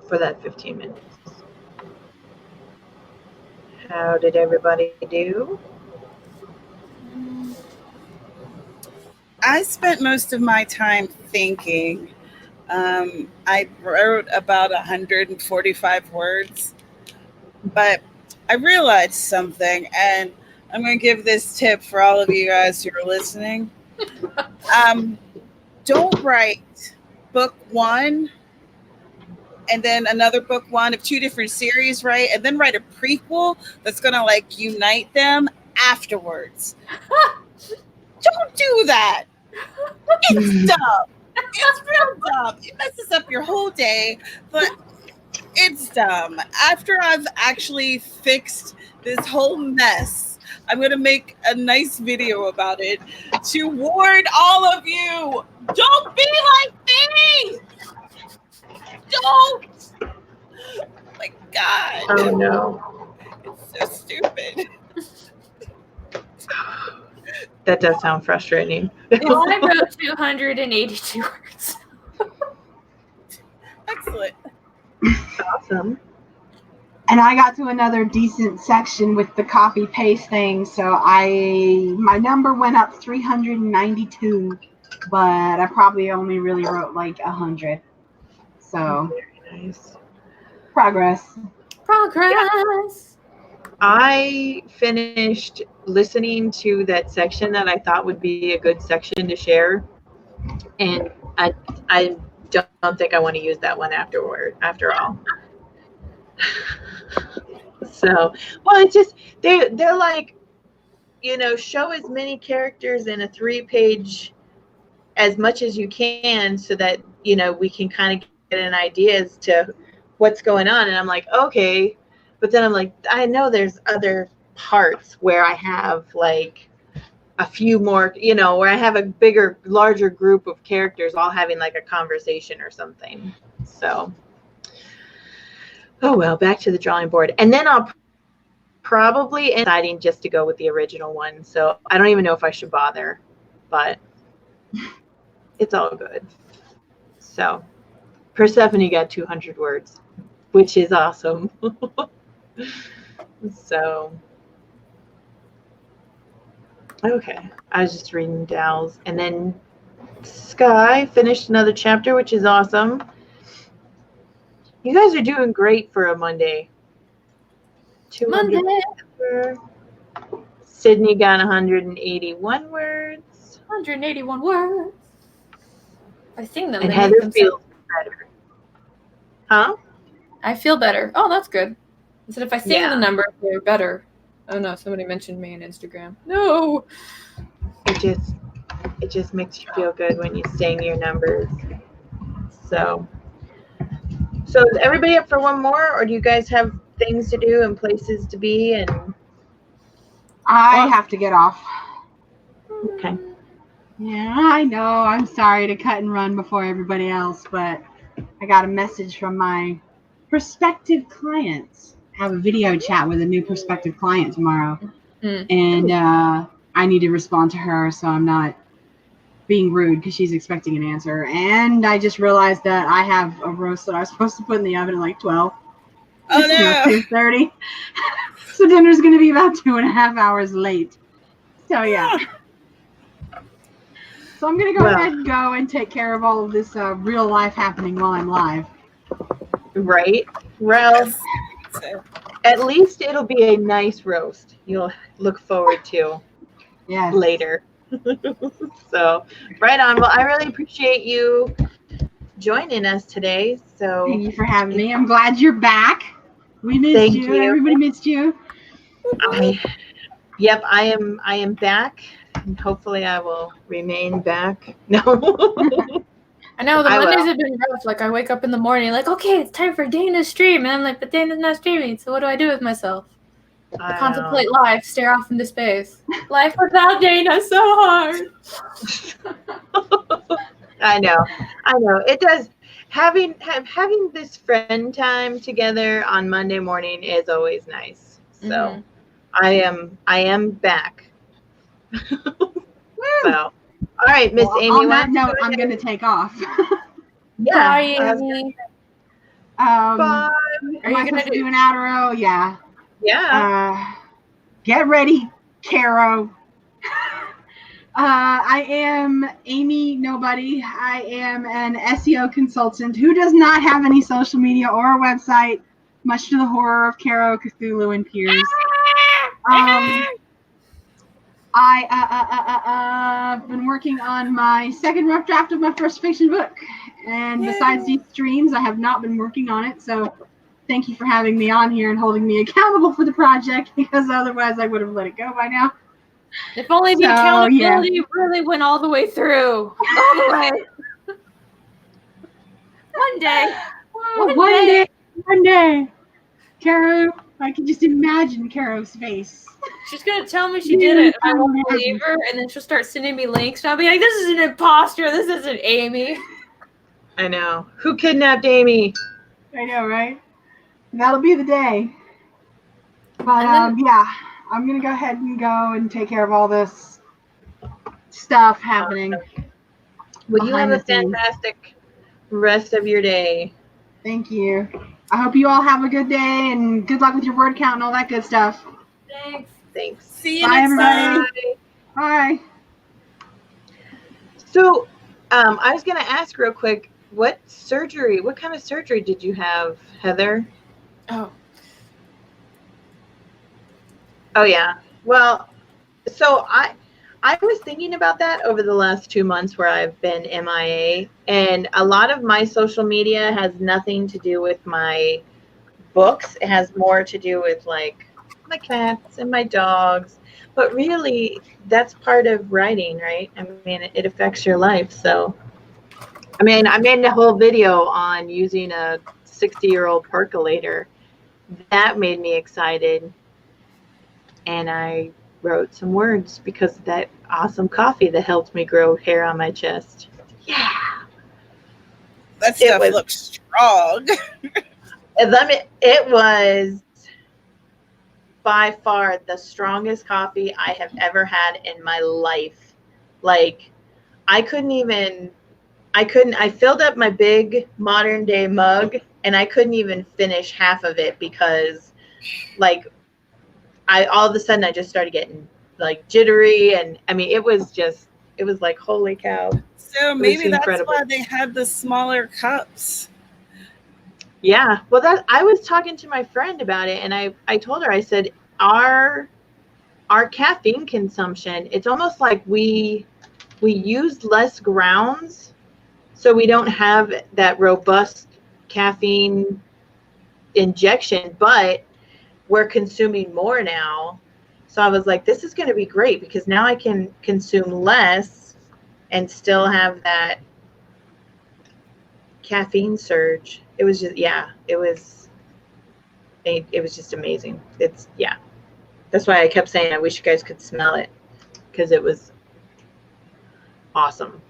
for that 15 minutes. How did everybody do? I spent most of my time thinking. I wrote about 145 words, but I realized something, and I'm going to give this tip for all of you guys who are listening. Don't write book one and then another book one of two different series, right? And then write a prequel that's going to like unite them afterwards. Don't do that. It's dumb. It's real dumb. It messes up your whole day, but it's dumb. After I've actually fixed this whole mess, I'm going to make a nice video about it to warn all of you. Don't be like me. Don't. My God. Oh no. It's so stupid. That does sound frustrating. Well, I wrote 282 words. Excellent. Awesome. And I got to another decent section with the copy paste thing, so my number went up 392, but I probably only really wrote like 100. So Very nice. progress. Progress. I finished listening to that section that I thought would be a good section to share, and I don't think I want to use that one after all. So, well, it's just they're like, show as many characters in a 3-page as much as you can, so that we can kind of get an idea as to what's going on. And I'm like, okay. But then I'm like, I know there's other parts where I have like a few more, where I have a larger group of characters all having like a conversation or something. So, oh well, back to the drawing board. And then I'll probably end up deciding just to go with the original one. So I don't even know if I should bother, but it's all good. So Persephone got 200 words, which is awesome. So, okay, I was just reading Dal's, and then Sky finished another chapter, which is awesome. You guys are doing great for a Monday. 200 Monday. Sydney got 181 words. 181 words. I sing them. And they Heather make them feels better. Huh? I feel better. Oh, that's good. I said if I sing Yeah. the number, they're better. Oh no, somebody mentioned me on Instagram. No. It just makes you feel good when you sing your numbers. So is everybody up for one more, or do you guys have things to do and places to be? And I have to get off. okay, Yeah, I know. I'm sorry to cut and run before everybody else, but I got a message from my prospective clients. I have a video chat with a new prospective client tomorrow, and I need to respond to her, so I'm not being rude because she's expecting an answer. And I just realized that I have a roast that I was supposed to put in the oven at like 12. Oh It's now no. 2:30. So dinner's going to be about 2.5 hours late. So yeah. So I'm going to go ahead and go and take care of all of this real life happening while I'm live. right? Well, So, at least it'll be a nice roast you'll look forward to Yes. later. So, right on. Well, I really appreciate you joining us today. So, Thank you for having me. I'm glad you're back. We missed Thank you. you. Everybody missed you. I am back, and hopefully I will remain back. No. I know the I Mondays will. have been rough. Like I wake up in the morning, like, okay, it's time for Dana's stream, and I'm like, but Dana's not streaming, so what do I do with myself? I contemplate life, stare off into space. Life without Dana is so hard. I know. It does. Having this friend time together on Monday morning is always nice. So I am back. So, All right, Miss Well, Amy. on why that don't you note, go I'm ahead? going to take off. Yeah. Bye, I was Amy. Bye. Am Are I you gonna supposed to do? do an outro? Yeah. Yeah. Get ready, Caro. I am Amy Nobody. I am an SEO consultant who does not have any social media or a website, much to the horror of Caro, Cthulhu, and Piers. I've been working on my second rough draft of my first fiction book. And besides these streams, I have not been working on it. So thank you for having me on here and holding me accountable for the project, because otherwise I would have let it go by now. If only the So, accountability really went all the way through. All the way. One day. One day. Caro, I can just imagine Caro's face. She's gonna tell me she did it, and I won't believe her, and then she'll start sending me links, and I'll be like, this is an imposter, this isn't Amy. I know. Who kidnapped Amy? I know, right? That'll be the day. But And yeah, I'm gonna go ahead and go and take care of all this stuff happening. Well, you have behind a the scenes. fantastic rest of your day. Thank you. I hope you all have a good day and good luck with your word count and all that good stuff. Thanks. Thanks. See you Bye, next everybody. time. Bye. So, I was going to ask real quick, what kind of surgery did you have, Heather? Oh. Oh, yeah. Well, so I was thinking about that over the last 2 months where I've been MIA, and a lot of my social media has nothing to do with my books. It has more to do with like my cats and my dogs, but really that's part of writing, right? I mean, it affects your life. So, I mean, I made a whole video on using a 60-year-old percolator. That made me excited. And I wrote some words because of that awesome coffee that helped me grow hair on my chest. Yeah. That stuff looks strong. It was by far the strongest coffee I have ever had in my life. Like, I filled up my big modern day mug and I couldn't even finish half of it because like all of a sudden I just started getting like jittery, and I mean it was like, holy cow. So maybe that's why they had the smaller cups. Yeah. Well, I was talking to my friend about it, and I told her, I said, our caffeine consumption, it's almost like we use less grounds, so we don't have that robust caffeine injection, but we're consuming more now. So I was like, this is going to be great because now I can consume less and still have that caffeine surge. It was just, yeah, it was just amazing. That's why I kept saying I wish you guys could smell it, because it was awesome.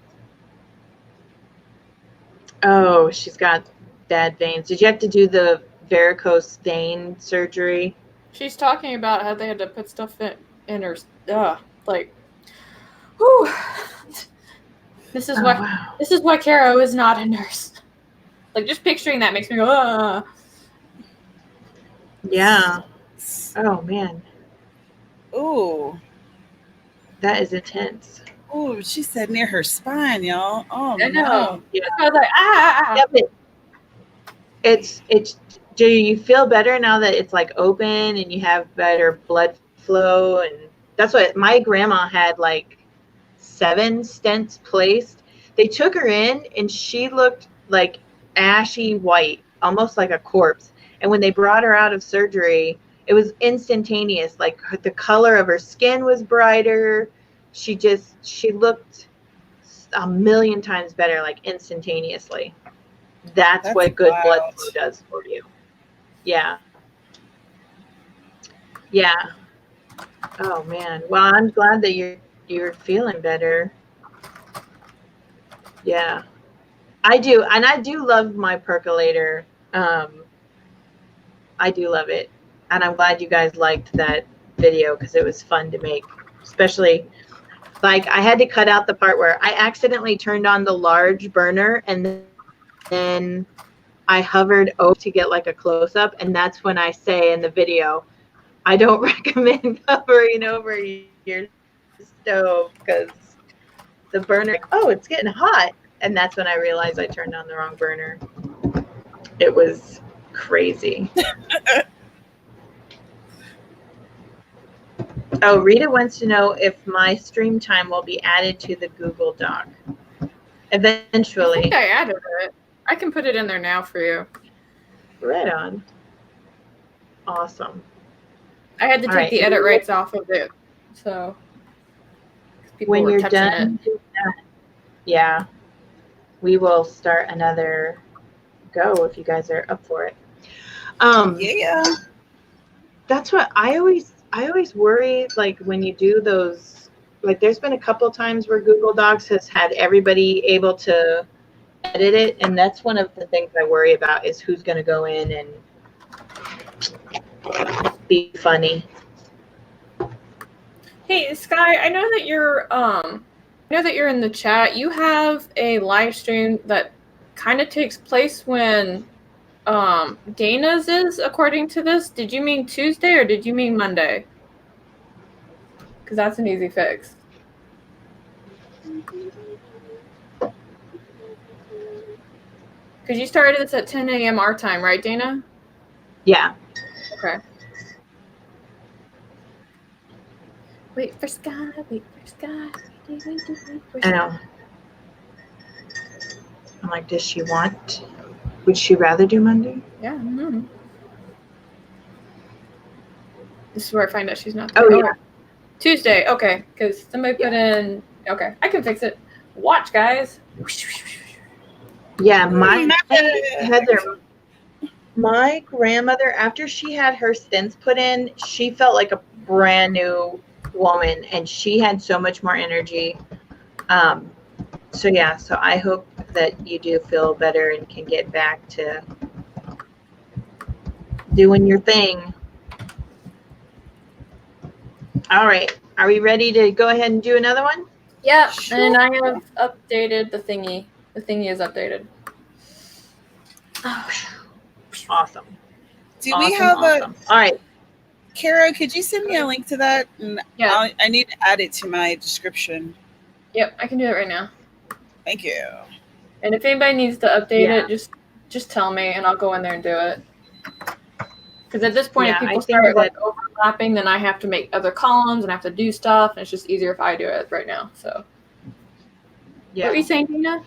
Oh, she's got bad veins. Did you have to do the varicose vein surgery? She's talking about how they had to put stuff in her, like, whew. This is why Caro is not a nurse. Like, just picturing that makes me go, Yeah. Oh, man. Ooh. That is intense. Ooh, she said near her spine, y'all. Oh, I know. no. Yeah. I was like, Yeah, but do you feel better now that it's like open and you have better blood flow? And that's what my grandma had, like 7 stents placed. They took her in and she looked like ashy white, almost like a corpse. And when they brought her out of surgery, it was instantaneous. Like the color of her skin was brighter. She looked a million times better, like instantaneously. That's what good blood flow does for you. Yeah. Yeah. Oh man. Well, I'm glad that you're feeling better. Yeah. I do, and I do love my percolator. I do love it, and I'm glad you guys liked that video because it was fun to make. Especially, Like I had to cut out the part where I accidentally turned on the large burner and then I hovered over to get like a close up, and that's when I say in the video, I don't recommend hovering over your stove because the burner, oh, it's getting hot. And that's when I realized I turned on the wrong burner. It was crazy. Oh, Rita wants to know if my stream time will be added to the Google Doc. I Eventually. think I added it. I can put it in there now for you. Right on. Awesome. I had to All take right. the edit rights off of it, so people When were you're touching done, yeah, we will start another go if you guys are up for it. Yeah. That's what I always worry, like when you do those, like there's been a couple times where Google Docs has had everybody able to edit it, and that's one of the things I worry about is who's going to go in and be funny. Hey, Sky, I know that you're in the chat. You have a live stream that kind of takes place when Dana's is, according to this. Did you mean Tuesday or did you mean Monday? Because that's an easy fix. Because you started this at 10 a.m. our time, right, Dana? Yeah. Okay. Wait for Sky, wait for Sky. Wait for I Sky. know. I'm like, does she want, would she rather do Monday? Yeah, I don't know. This is where I find out she's not there. Oh, yeah. Tuesday, okay, because somebody put in, okay, I can fix it. Watch, guys. Yeah, my Heather, my grandmother, after she had her stents put in, she felt like a brand new woman, and she had so much more energy. So yeah, so I hope that you do feel better and can get back to doing your thing. All right, are we ready to go ahead and do another one? Yep, Sure. and I have updated the thingy. The thingy is updated. Awesome. Do we have awesome. All right. Kara, could you send me a link to that? And Yeah. I need to add it to my description. Yep, I can do it right now. Thank you. And if anybody needs to update it, just tell me and I'll go in there and do it. Because at this point, if people start like overlapping, then I have to make other columns and I have to do stuff, and it's just easier if I do it right now. So, Yeah. What were you saying, Dina?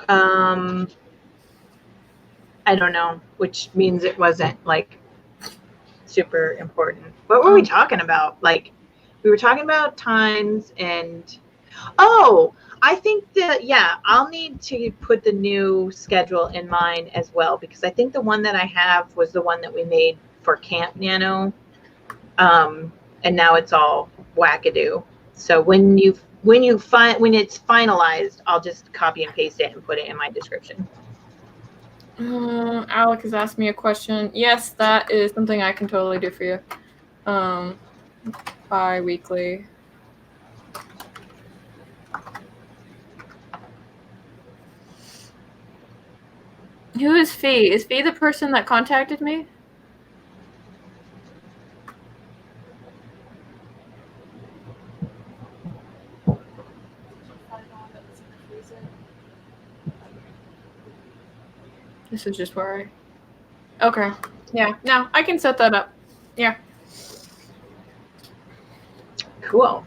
I don't know, which means it wasn't like super important. What were we talking about? Like, we were talking about times and, oh, I think that, yeah, I'll need to put the new schedule in mine as well, because I think the one that I have was the one that we made for Camp Nano. And now it's all wackadoo. So when it's finalized, I'll just copy and paste it and put it in my description. Alec has asked me a question. Yes, that is something I can totally do for you. Bi-weekly. Who is Fee? Is Fee the person that contacted me? This is just where I... Okay. Yeah. No, I can set that up. Yeah. Cool.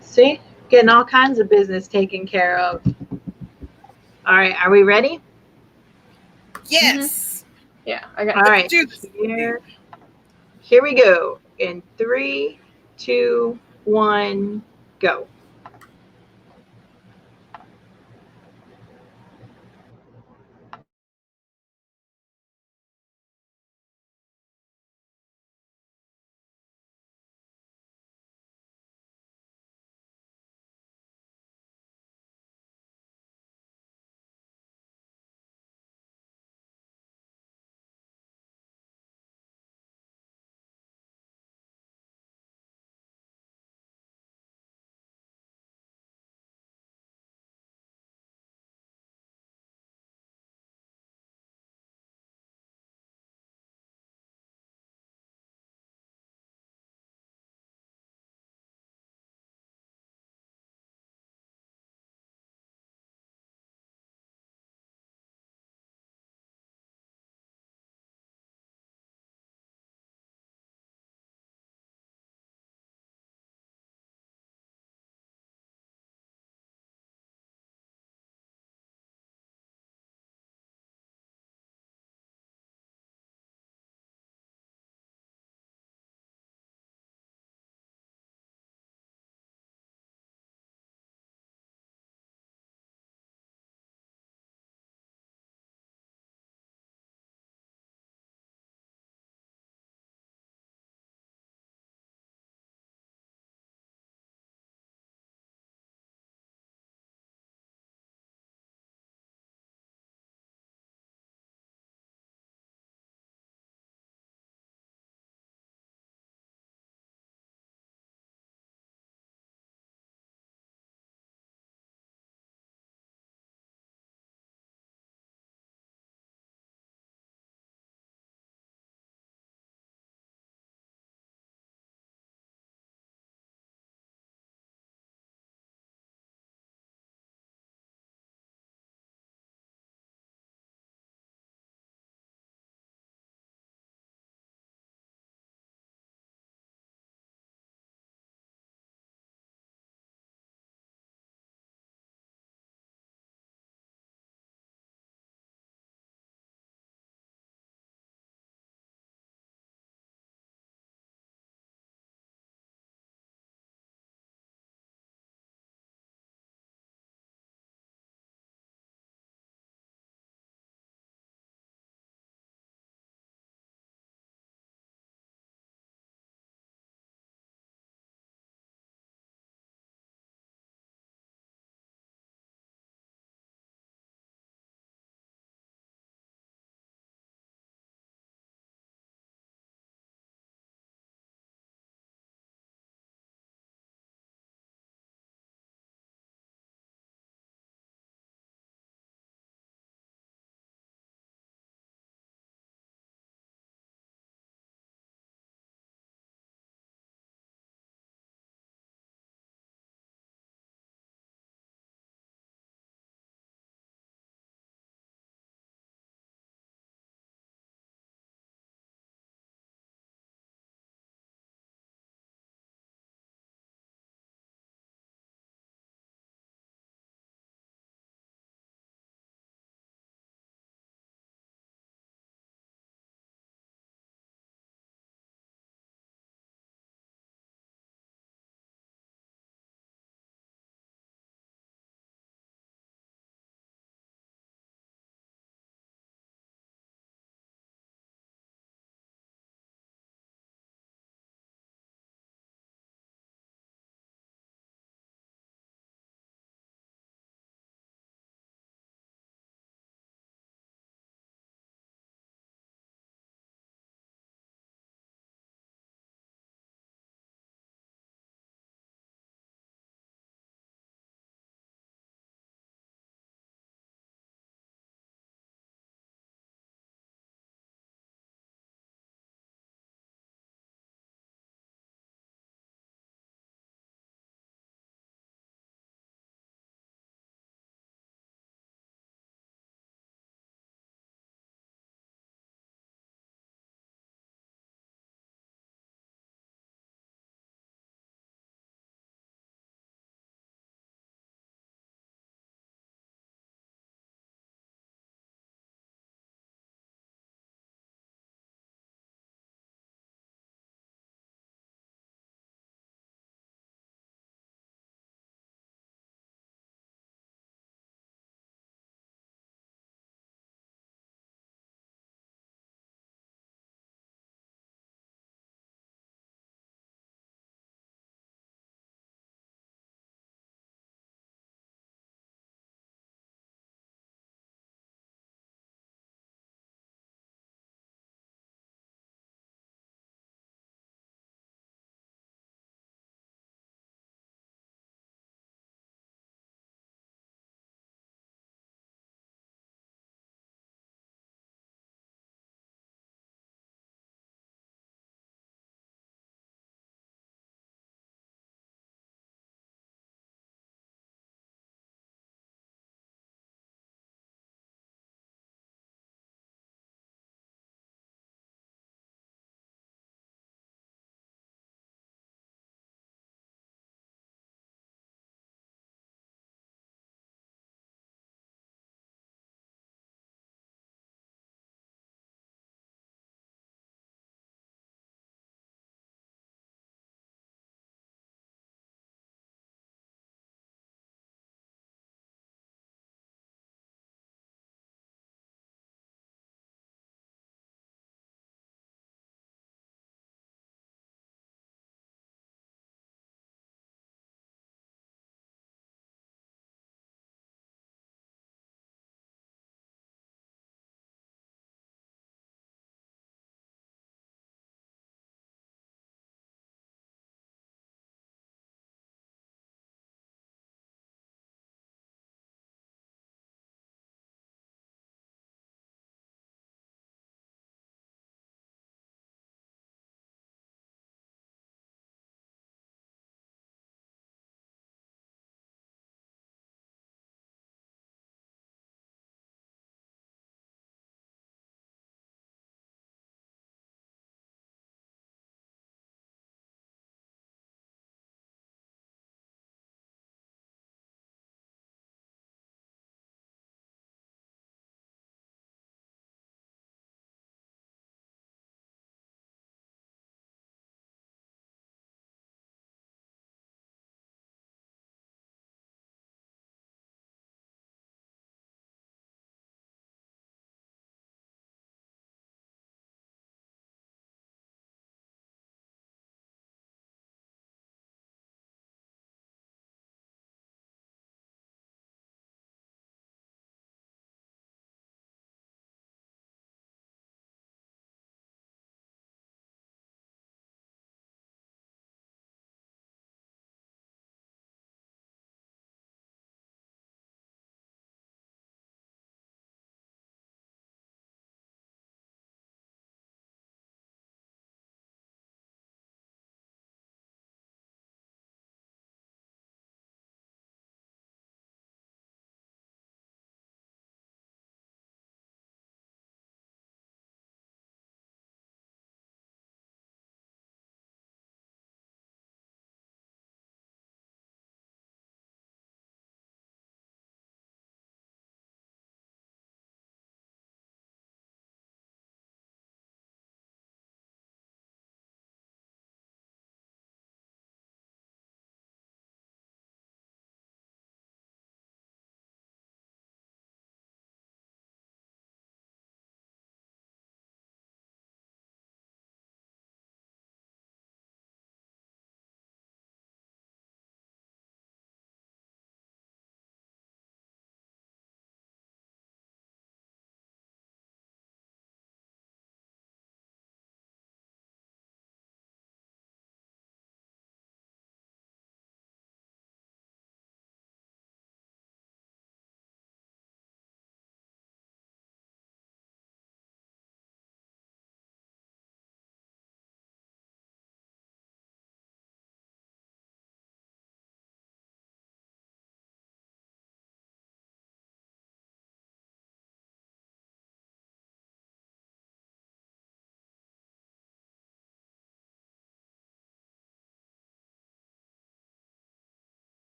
See? Getting all kinds of business taken care of. All right. Are we ready? Yes. Mm-hmm. Yeah. I got. All right. Here we go. In 3, 2, 1, go.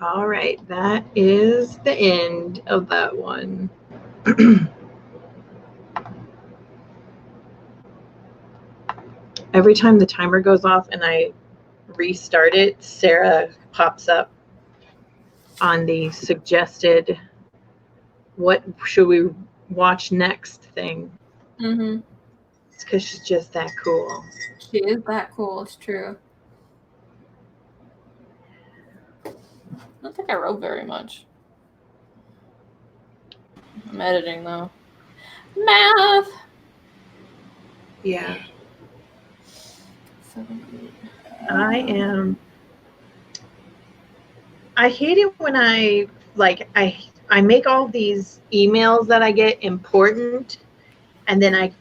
All right, that is the end of that one. Every time the timer goes off and I restart it, Sarah pops up on the suggested what should we watch next thing. Mm-hmm. It's because she's just that cool. She is that cool. It's true. I don't think I wrote very much. I'm editing though. Math. Yeah. 7, 8. I hate it when I make all these emails that I get important and then I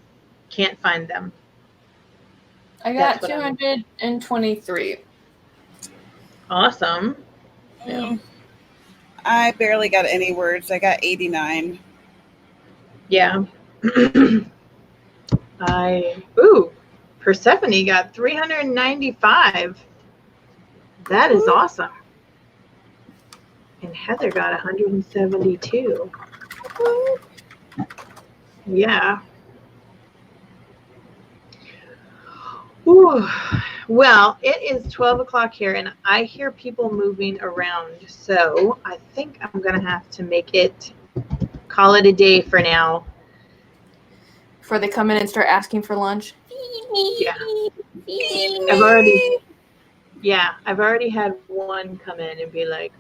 can't find them. I got That's what I'm- 223. Awesome. I barely got any words. I got 89. Yeah. Persephone got 395. That is awesome. And Heather got 172. Yeah. Ooh. Well, it is 12 o'clock here, and I hear people moving around. So I think I'm going to have to call it a day for now. Before they come in and start asking for lunch. Yeah. I've already had one come in and be like,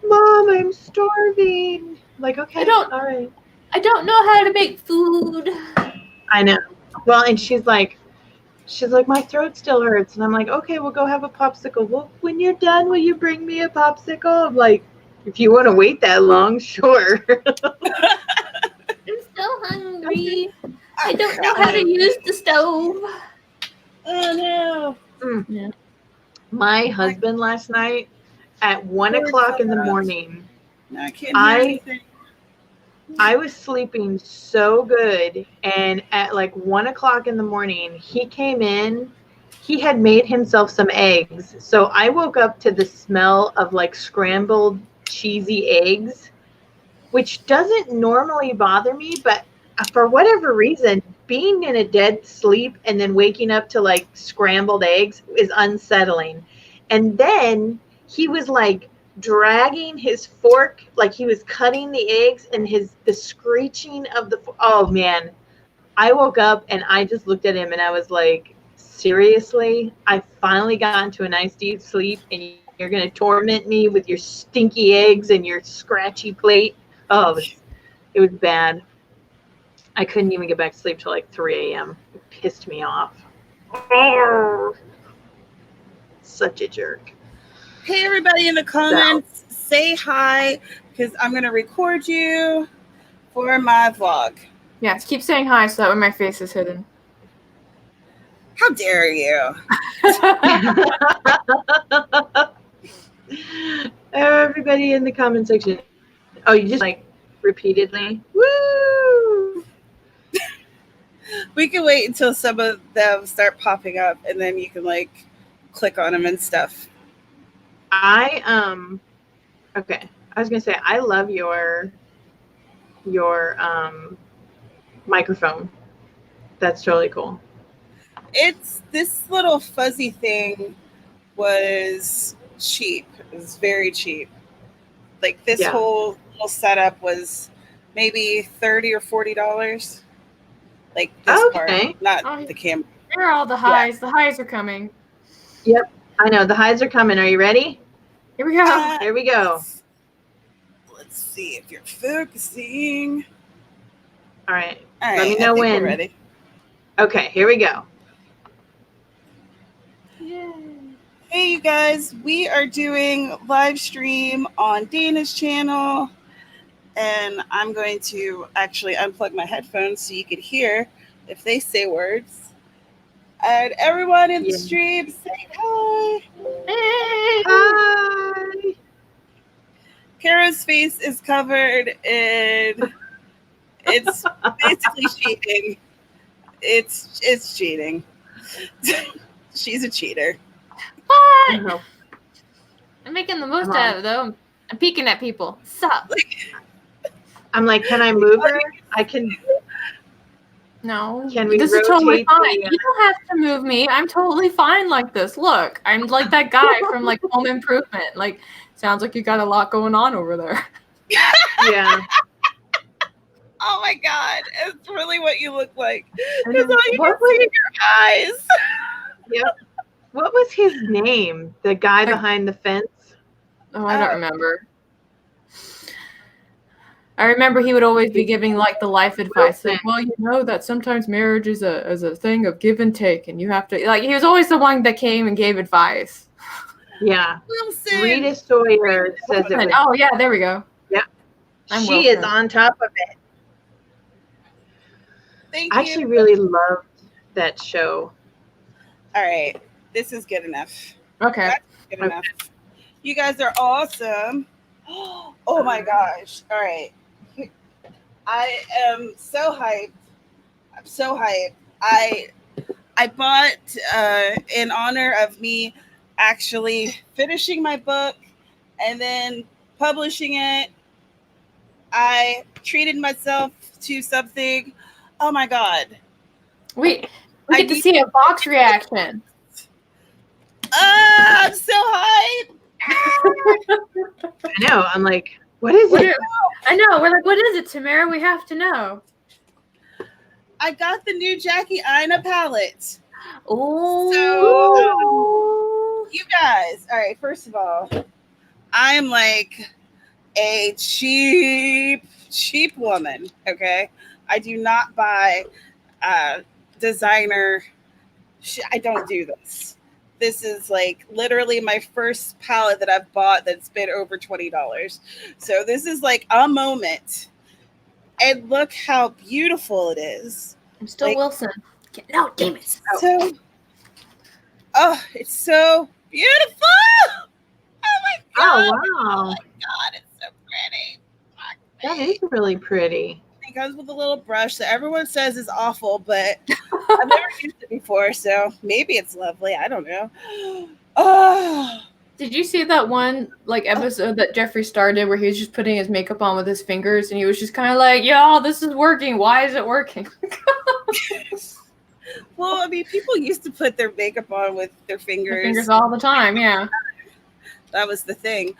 Mom, I'm starving. I'm like, okay, all right. I don't know how to make food. I know. Well, and she's like, my throat still hurts. And I'm like, okay, we'll go have a popsicle. Well, when you're done, will you bring me a popsicle? I'm like, if you want to wait that long, sure. I'm so hungry. I don't know how to use the stove. Oh no. Yeah. My husband last night at 1 o'clock in the morning, No, I can't hear anything. I was sleeping so good, and at like 1 o'clock in the morning, he came in. He had made himself some eggs. So I woke up to the smell of like scrambled cheesy eggs, which doesn't normally bother me, but for whatever reason, being in a dead sleep and then waking up to like scrambled eggs is unsettling. And then he was like dragging his fork, like he was cutting the eggs, and the screeching of oh man. I woke up and I just looked at him and I was like, seriously? I finally got into a nice deep sleep and you're going to torment me with your stinky eggs and your scratchy plate? Oh, it was bad. I couldn't even get back to sleep till like 3 a.m. It pissed me off. Such a jerk. Hey, everybody in the comments, say hi, because I'm going to record you for my vlog. Yes, keep saying hi so that way my face is hidden. How dare you? Everybody in the comment section. Oh, you just like repeatedly. Woo! We can wait until some of them start popping up, and then you can like click on them and stuff. Okay. I was gonna say I love your microphone. That's totally cool. It's this little fuzzy thing was cheap. It was very cheap. Like this whole little setup was maybe $30 or $40. Like this part, not the camera. There are all the highs. Yeah. The highs are coming. Yep, I know the highs are coming. Are you ready? Here we go. Here we go. Let's see if you're focusing. All right. Let me know when. We're ready. Okay, here we go. Yay. Hey, you guys. We are doing live stream on Dana's channel. And I'm going to actually unplug my headphones so you can hear if they say words. And everyone in the stream, say hi. Hey. Hi. Kara's face is covered in it's basically cheating. It's cheating. She's a cheater. What? I'm making the most out of it, though. I'm peeking at people. Sup? I'm like, can I move her? I can. No. Can we This is totally rotate fine. the, You don't have to move me. I'm totally fine like this. Look, I'm like that guy from like Home Improvement. Like, sounds like you got a lot going on over there. Yeah. Oh my God, it's really what you look like. I Because know. all you What can see was, is your eyes. yep. What was his name? The guy Like- behind the fence? Oh, I don't remember. I remember he would always be giving like the life advice, like, well, you know that sometimes marriage is a thing of give and take, and you have to like. He was always the one that came and gave advice. Yeah. Wilson. Rita Sawyer says it was. Oh yeah, there we go. I'm She is Wilson. on top of it. Thank I you. actually really loved that show. All right, this is good enough. Okay. Good enough. You guys are awesome. Oh my gosh. All right. I am so hyped. I'm so hyped. I bought in honor of me actually finishing my book and then publishing it. I treated myself to something. Oh my God. We I get to need- see a box reaction. I'm so hyped. I know. I'm like, what is What it? I know. We're like, what is it, Tamara? We have to know. I got the new Jackie Ina palette. Oh. You guys, all right, first of all, I'm like a cheap woman, okay? I do not buy designer. I don't do this. This is like literally my first palette that I've bought that's been over $20. So this is like a moment. And look how beautiful it is. I'm still Like- Wilson. No, damn it. So, oh, it's so beautiful. Oh my God. Oh, wow. God, it's so pretty. That is really pretty. It comes with a little brush that everyone says is awful, but I've never used it before, so maybe it's lovely. I don't know. Oh, Did you see that one like episode that Jeffree Star did where he was just putting his makeup on with his fingers and he was just kind of like, "Yo, this is working. Why is it working?" well, I mean, people used to put their makeup on with their Their fingers all the time. Yeah. That was the thing.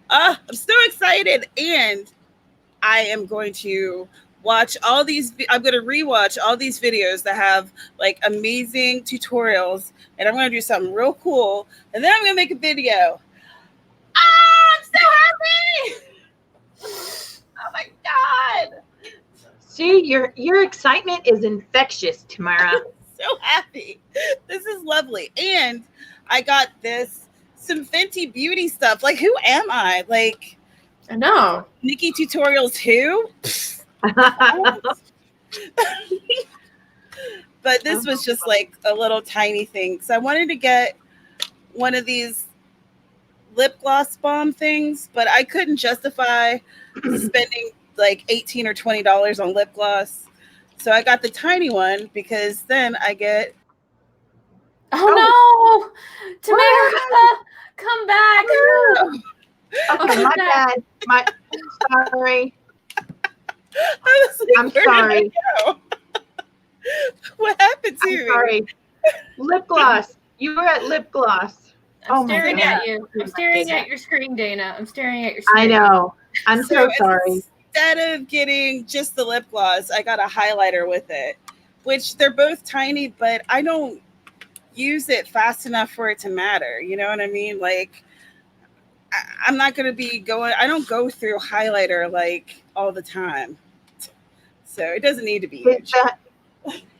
I'm so excited, and I am going to watch all these. I'm going to rewatch all these videos that have like amazing tutorials, and I'm going to do something real cool, and then I'm going to make a video. I'm so happy! Oh my God! See, your excitement is infectious, Tamara. So happy. This is lovely, and I got some Fenty Beauty stuff. Like, who am I? Like, I know. Nikki Tutorials who? But this was just like a little tiny thing. So I wanted to get one of these lip gloss bomb things, but I couldn't justify spending like $18 or $20 on lip gloss. So I got the tiny one because then I get Oh, no, Tamara, come back. Okay, my bad. Sorry. I was like, I'm where did sorry. I go? What happened to I'm me? sorry. Lip gloss. You were at lip gloss. I'm Oh my staring God. at you. I'm staring at your screen, Dana. I'm staring at your screen. I know. I'm so sorry. Instead of getting just the lip gloss, I got a highlighter with it, which they're both tiny, but I don't use it fast enough for it to matter. You know what I mean? Like, I'm not going to be going, I don't go through highlighter like all the time. So it doesn't need to be huge.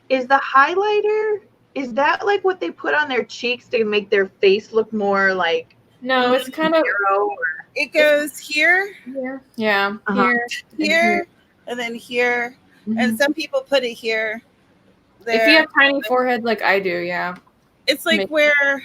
Is the highlighter, is that like what they put on their cheeks to make their face look more like No, it's kind of hero? Or, It goes here, here. Yeah, Uh-huh. here. and then here. Mhm. And some people put it here. There. If you have tiny forehead like I do, yeah. It's like Make- where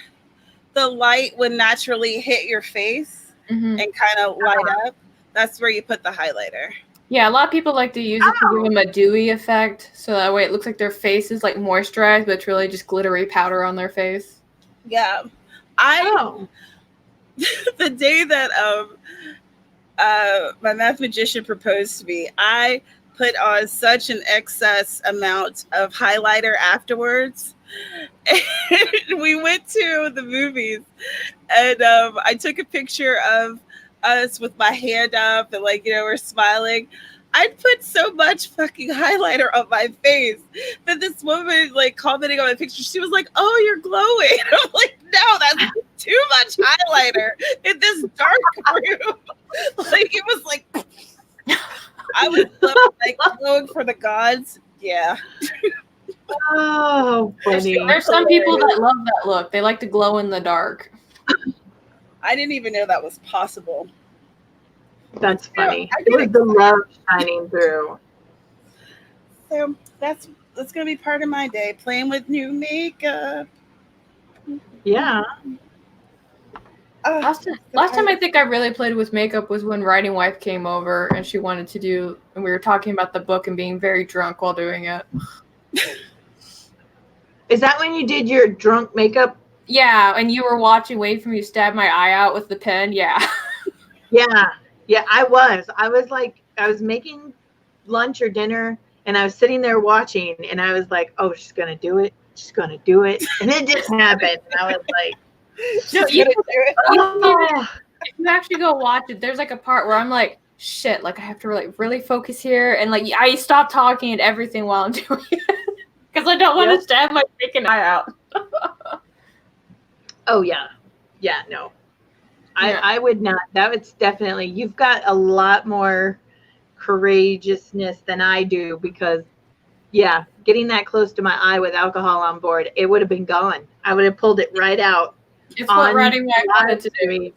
the light would naturally hit your face Mhm. and kind of light up. That's where you put the highlighter. Yeah, a lot of people like to use it to give them a dewy effect, so that way it looks like their face is like moisturized, but it's really just glittery powder on their face. Yeah. The day that my math magician proposed to me, I put on such an excess amount of highlighter afterwards. And we went to the movies, and I took a picture of us with my hand up and we're smiling. I put so much fucking highlighter on my face that this woman commenting on my picture, she was like, "Oh, you're glowing." I'm like, "No, that's too much highlighter in this dark room." It was like I was glowing for the gods. Yeah. Oh, funny. There's some people that love that look. They like to glow in the dark. I didn't even know that was possible. That's funny. It was the love shining through. So that's gonna be part of my day, playing with new makeup. Yeah. Last time I think I really played with makeup was when Writing Wife came over and she wanted to do, and we were talking about the book and being very drunk while doing it. Is that when you did your drunk makeup? Yeah, and you were watching, waiting for me to stab my eye out with the pen. Yeah. Yeah, I was making lunch or dinner, and I was sitting there watching, and I was like, "Oh, she's gonna do it. She's gonna do it," and it just happened. And I was like, No, if you actually go watch it, there's a part where I'm like, shit, I have to really focus here, and I stop talking and everything while I'm doing it because I don't want to stab my freaking eye out. "Oh yeah, no, I would not." That was definitely, you've got a lot more courageousness than I do, because getting that close to my eye with alcohol on board, it would have been gone. I would have pulled it right out. It's what Writing Wife wanted to do.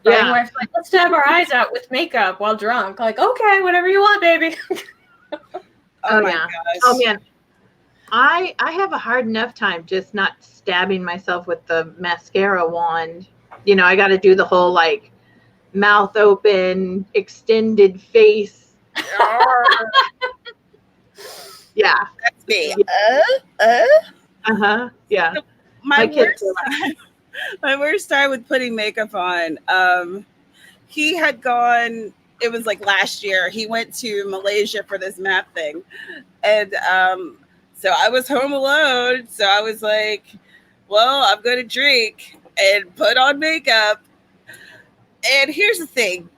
Writing Wife's like, "Let's stab our eyes out with makeup while drunk." Okay, whatever you want, baby. Oh my gosh. Oh man, I have a hard enough time just not stabbing myself with the mascara wand. I got to do the whole mouth open, extended face. Yeah, that's me. Yeah. My worst started with putting makeup on. He had gone, it was last year, he went to Malaysia for this math thing. And so I was home alone. So I was like, well, I'm going to drink and put on makeup. And here's the thing,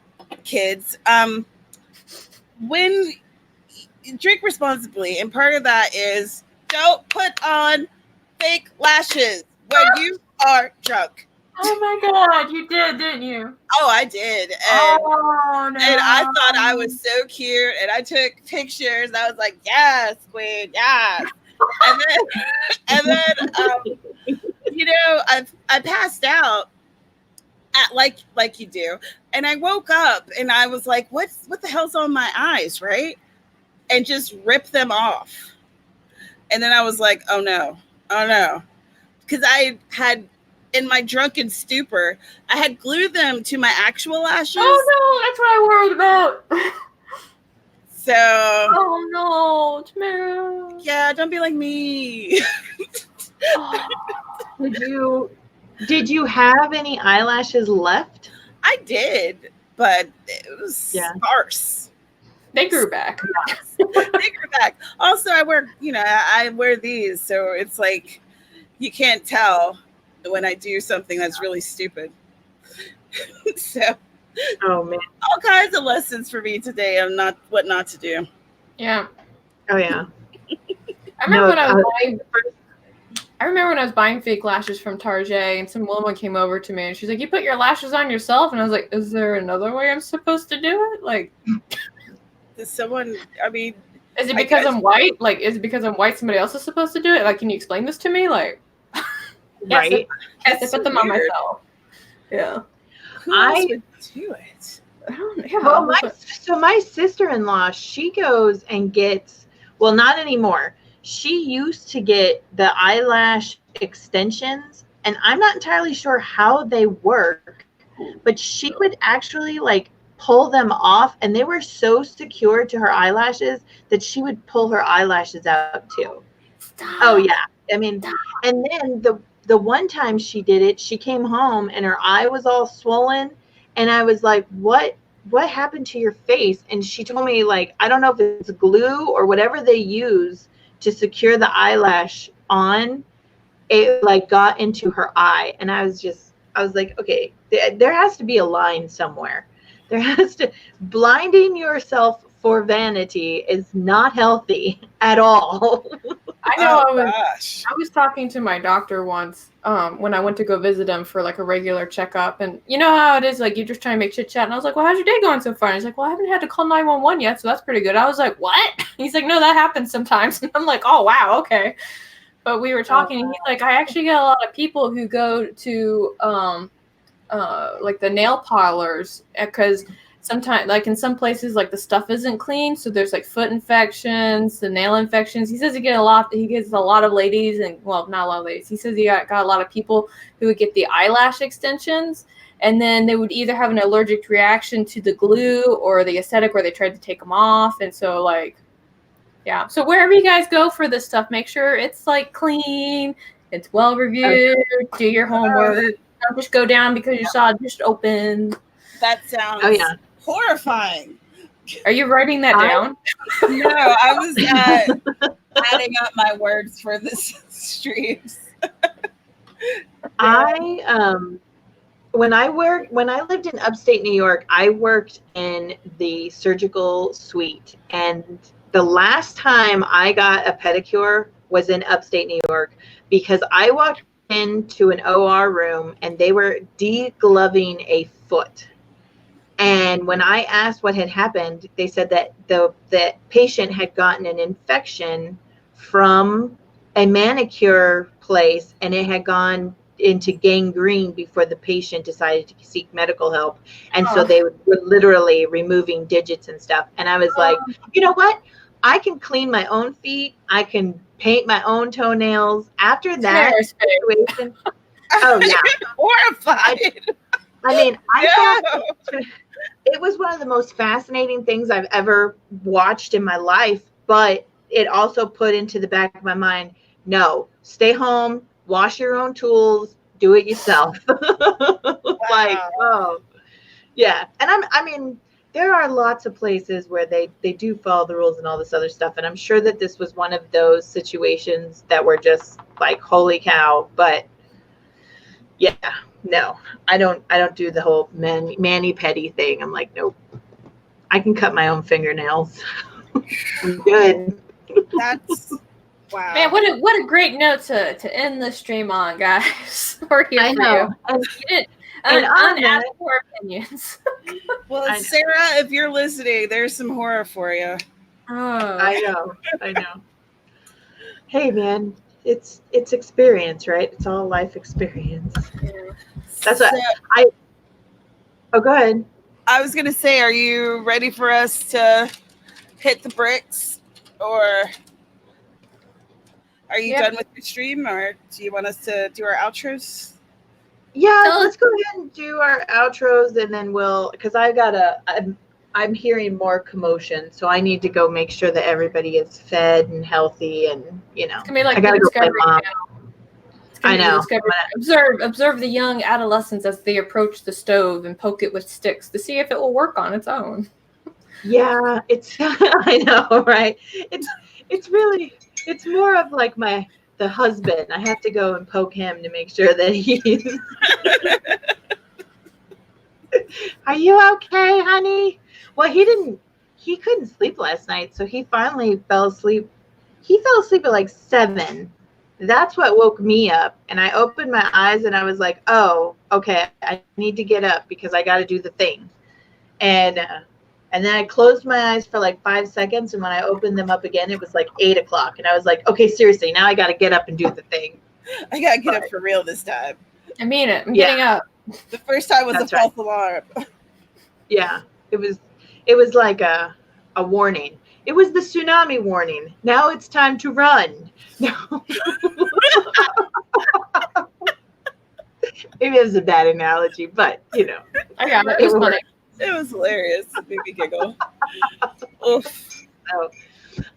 kids. When drink responsibly, and part of that is don't put on fake lashes when you are drunk. Oh my God, you did, didn't you? Oh, I did. And, and I thought I was so cute, and I took pictures. I was like, "Yes, queen, yes." And then I passed out at like you do, and I woke up and I was like, what the hell's on my eyes, right? And just ripped them off. And then I was like, oh no, because I had, in my drunken stupor, I had glued them to my actual lashes. Oh no, that's what I worried about. So. Oh no, Tamara. Yeah, don't be like me. Did you have any eyelashes left? I did, but it was sparse. They grew back. They grew back. Also, I wear these, so it's like you can't tell when I do something that's really stupid. So, oh man, all kinds of lessons for me today on what not to do. Yeah. Oh yeah. I remember when I was buying fake lashes from Target, and some woman came over to me and she's like, "You put your lashes on yourself?" And I was like, "Is there another way I'm supposed to do it?" Does someone? I mean, is it because I'm white? Is it because I'm white? Somebody else is supposed to do it? Can you explain this to me? Right? Yes, I put them on myself. Yeah. Who else would do it? I don't know. Well, my sister-in-law, she goes and gets. Well, not anymore. She used to get the eyelash extensions, and I'm not entirely sure how they work, but she would actually pull them off, and they were so secure to her eyelashes that she would pull her eyelashes out too. Stop. Oh yeah. I mean, and then the one time she did it, she came home and her eye was all swollen, and I was like, what what happened to your face? And she told me, like, I don't know if it's glue or whatever they use to secure the eyelash on, it like got into her eye. And I was like, okay, there has to be a line somewhere. Blinding yourself for vanity is not healthy at all. I know. Oh, gosh. I was talking to my doctor once when I went to go visit him for like a regular checkup, and you know how it is, like you're just trying to make chit chat, and I was like, well, how's your day going so far? And he's like, well, I haven't had to call 911 yet, so that's pretty good. I was like, what? He's like, no, that happens sometimes. And I'm like, oh wow, okay. But we were talking, and he's like, I actually get a lot of people who go to like the nail parlors, because sometimes, like in some places, like the stuff isn't clean, so there's like foot infections, the nail infections. He says he gets a lot of ladies, and well, not a lot of ladies. He says he got a lot of people who would get the eyelash extensions, and then they would either have an allergic reaction to the glue or the aesthetic, where they tried to take them off. And so, like, yeah. So wherever you guys go for this stuff, make sure it's like clean, it's well reviewed, do your homework. Don't just go down because you saw it just open. That sounds horrifying. Are you writing that down? No, I was adding up my words for this streams. When I lived in upstate New York, I worked in the surgical suite, and the last time I got a pedicure was in upstate New York, because I walked into an OR room and they were degloving a foot. And when I asked what had happened, they said that the patient had gotten an infection from a manicure place, and it had gone into gangrene before the patient decided to seek medical help. And so they were literally removing digits and stuff. And I was like, you know what? I can clean my own feet. I can paint my own toenails. After that situation, oh yeah, horrified. I mean, I thought it was one of the most fascinating things I've ever watched in my life, but it also put into the back of my mind, no, stay home, wash your own tools, do it yourself. Like, oh, yeah. And I mean, there are lots of places where they do follow the rules and all this other stuff. And I'm sure that this was one of those situations that were just like, holy cow. But yeah, no, I don't do the whole mani-pedi thing. I'm like, nope, I can cut my own fingernails. I'm good. That's wow. Man, what a great note to end the stream on, guys. We're here for you. Unasked for opinions. Well, Sarah, if you're listening, there's some horror for you. Oh, I know. Hey, man, it's experience, right? It's all life experience. yeah. That's what Oh, go ahead. I was gonna say, are you ready for us to hit the bricks, or are you done with your stream, or do you want us to do our outros? Yeah, let's go ahead and do our outros, and then because I'm hearing more commotion, so I need to go make sure that everybody is fed and healthy, and it's gonna be like I gotta go play mom. I know. Observe the young adolescents as they approach the stove and poke it with sticks to see if it will work on its own. Yeah, I know, right? It's more of like the husband. I have to go and poke him to make sure that he's Are you okay, honey? Well, he couldn't sleep last night, so he finally fell asleep. He fell asleep at like 7. That's what woke me up. And I opened my eyes and I was like, oh, okay, I need to get up because I got to do the thing. And then I closed my eyes for like 5 seconds. And when I opened them up again, it was like 8 o'clock. And I was like, okay, seriously, now I got to get up and do the thing. I got to get up for real this time. I mean it. I'm getting up. The first time was a false alarm. Yeah, it was like a warning. It was the tsunami warning. Now it's time to run. No. Maybe it was a bad analogy, but I got it. It was funny. It was hilarious. It made me giggle. Oof. So,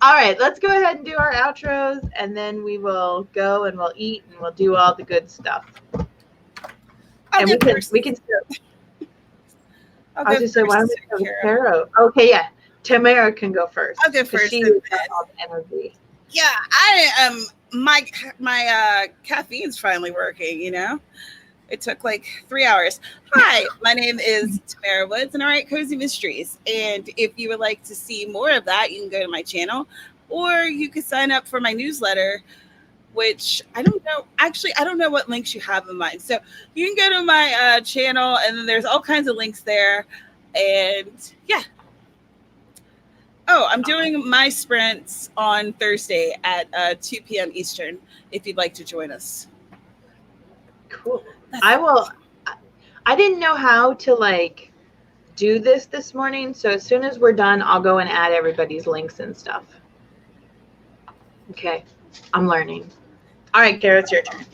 all right, let's go ahead and do our outros, and then we will go and we'll eat and we'll do all the good stuff. And we can I'll I was go just saying, why don't first, we go with Kara. Tara? Okay, yeah. Tamara can go first. I'll go 'cause first, She and has all the energy. Yeah, I am. My caffeine's finally working. It took like 3 hours. Hi, my name is Tamara Woods, and I write Cozy Mysteries. And if you would like to see more of that, you can go to my channel, or you could sign up for my newsletter, which I don't know. Actually, I don't know what links you have in mind. So you can go to my channel, and then there's all kinds of links there. And yeah. Oh, I'm doing my sprints on Thursday at 2 p.m. Eastern, if you'd like to join us. Cool. I will. I didn't know how to like do this morning, so as soon as we're done, I'll go and add everybody's links and stuff. Okay, I'm learning. All right, Kara, it's your turn.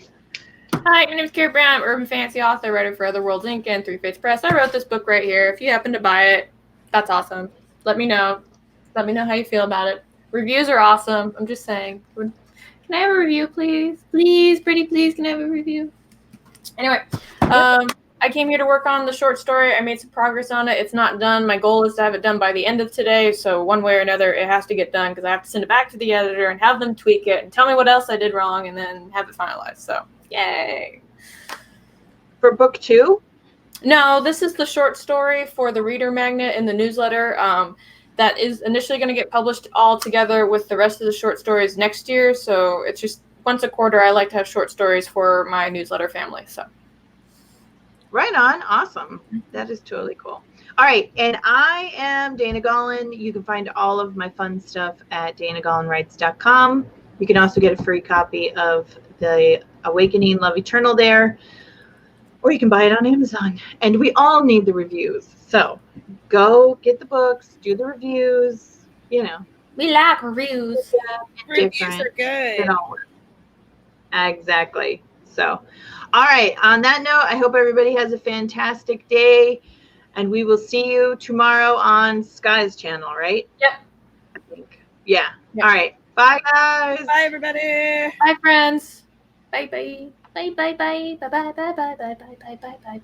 Hi, my name is Kara Brown. I'm an urban fantasy author, writer for Other Worlds Inc. and Three Fates Press. I wrote this book right here. If you happen to buy it, that's awesome. Let me know. Let me know how you feel about it. Reviews are awesome. I'm just saying. Can I have a review, please? Please, pretty please, can I have a review? Anyway, I came here to work on the short story. I made some progress on it. It's not done. My goal is to have it done by the end of today. So one way or another, it has to get done because I have to send it back to the editor and have them tweak it and tell me what else I did wrong and then have it finalized. So, yay. For book 2? No, this is the short story for the reader magnet in the newsletter. That is initially going to get published all together with the rest of the short stories next year. So it's just once a quarter, I like to have short stories for my newsletter family. So. Right on. Awesome. That is totally cool. All right. And I am Dana Gollin. You can find all of my fun stuff at danagollinwrites.com. You can also get a free copy of The Awakening Love Eternal there, or you can buy it on Amazon. And we all need the reviews. So go get the books, do the reviews, We like reviews. Reviews different. are good. It all works. Exactly. So, all right. On that note, I hope everybody has a fantastic day, and we will see you tomorrow on Sky's channel, right? Yep. I think. Yeah. Yep. All right. Bye, guys. Bye, everybody. Bye, friends. Bye, bye. Bye, bye, bye. Bye, bye, bye, bye, bye, bye, bye, bye, bye.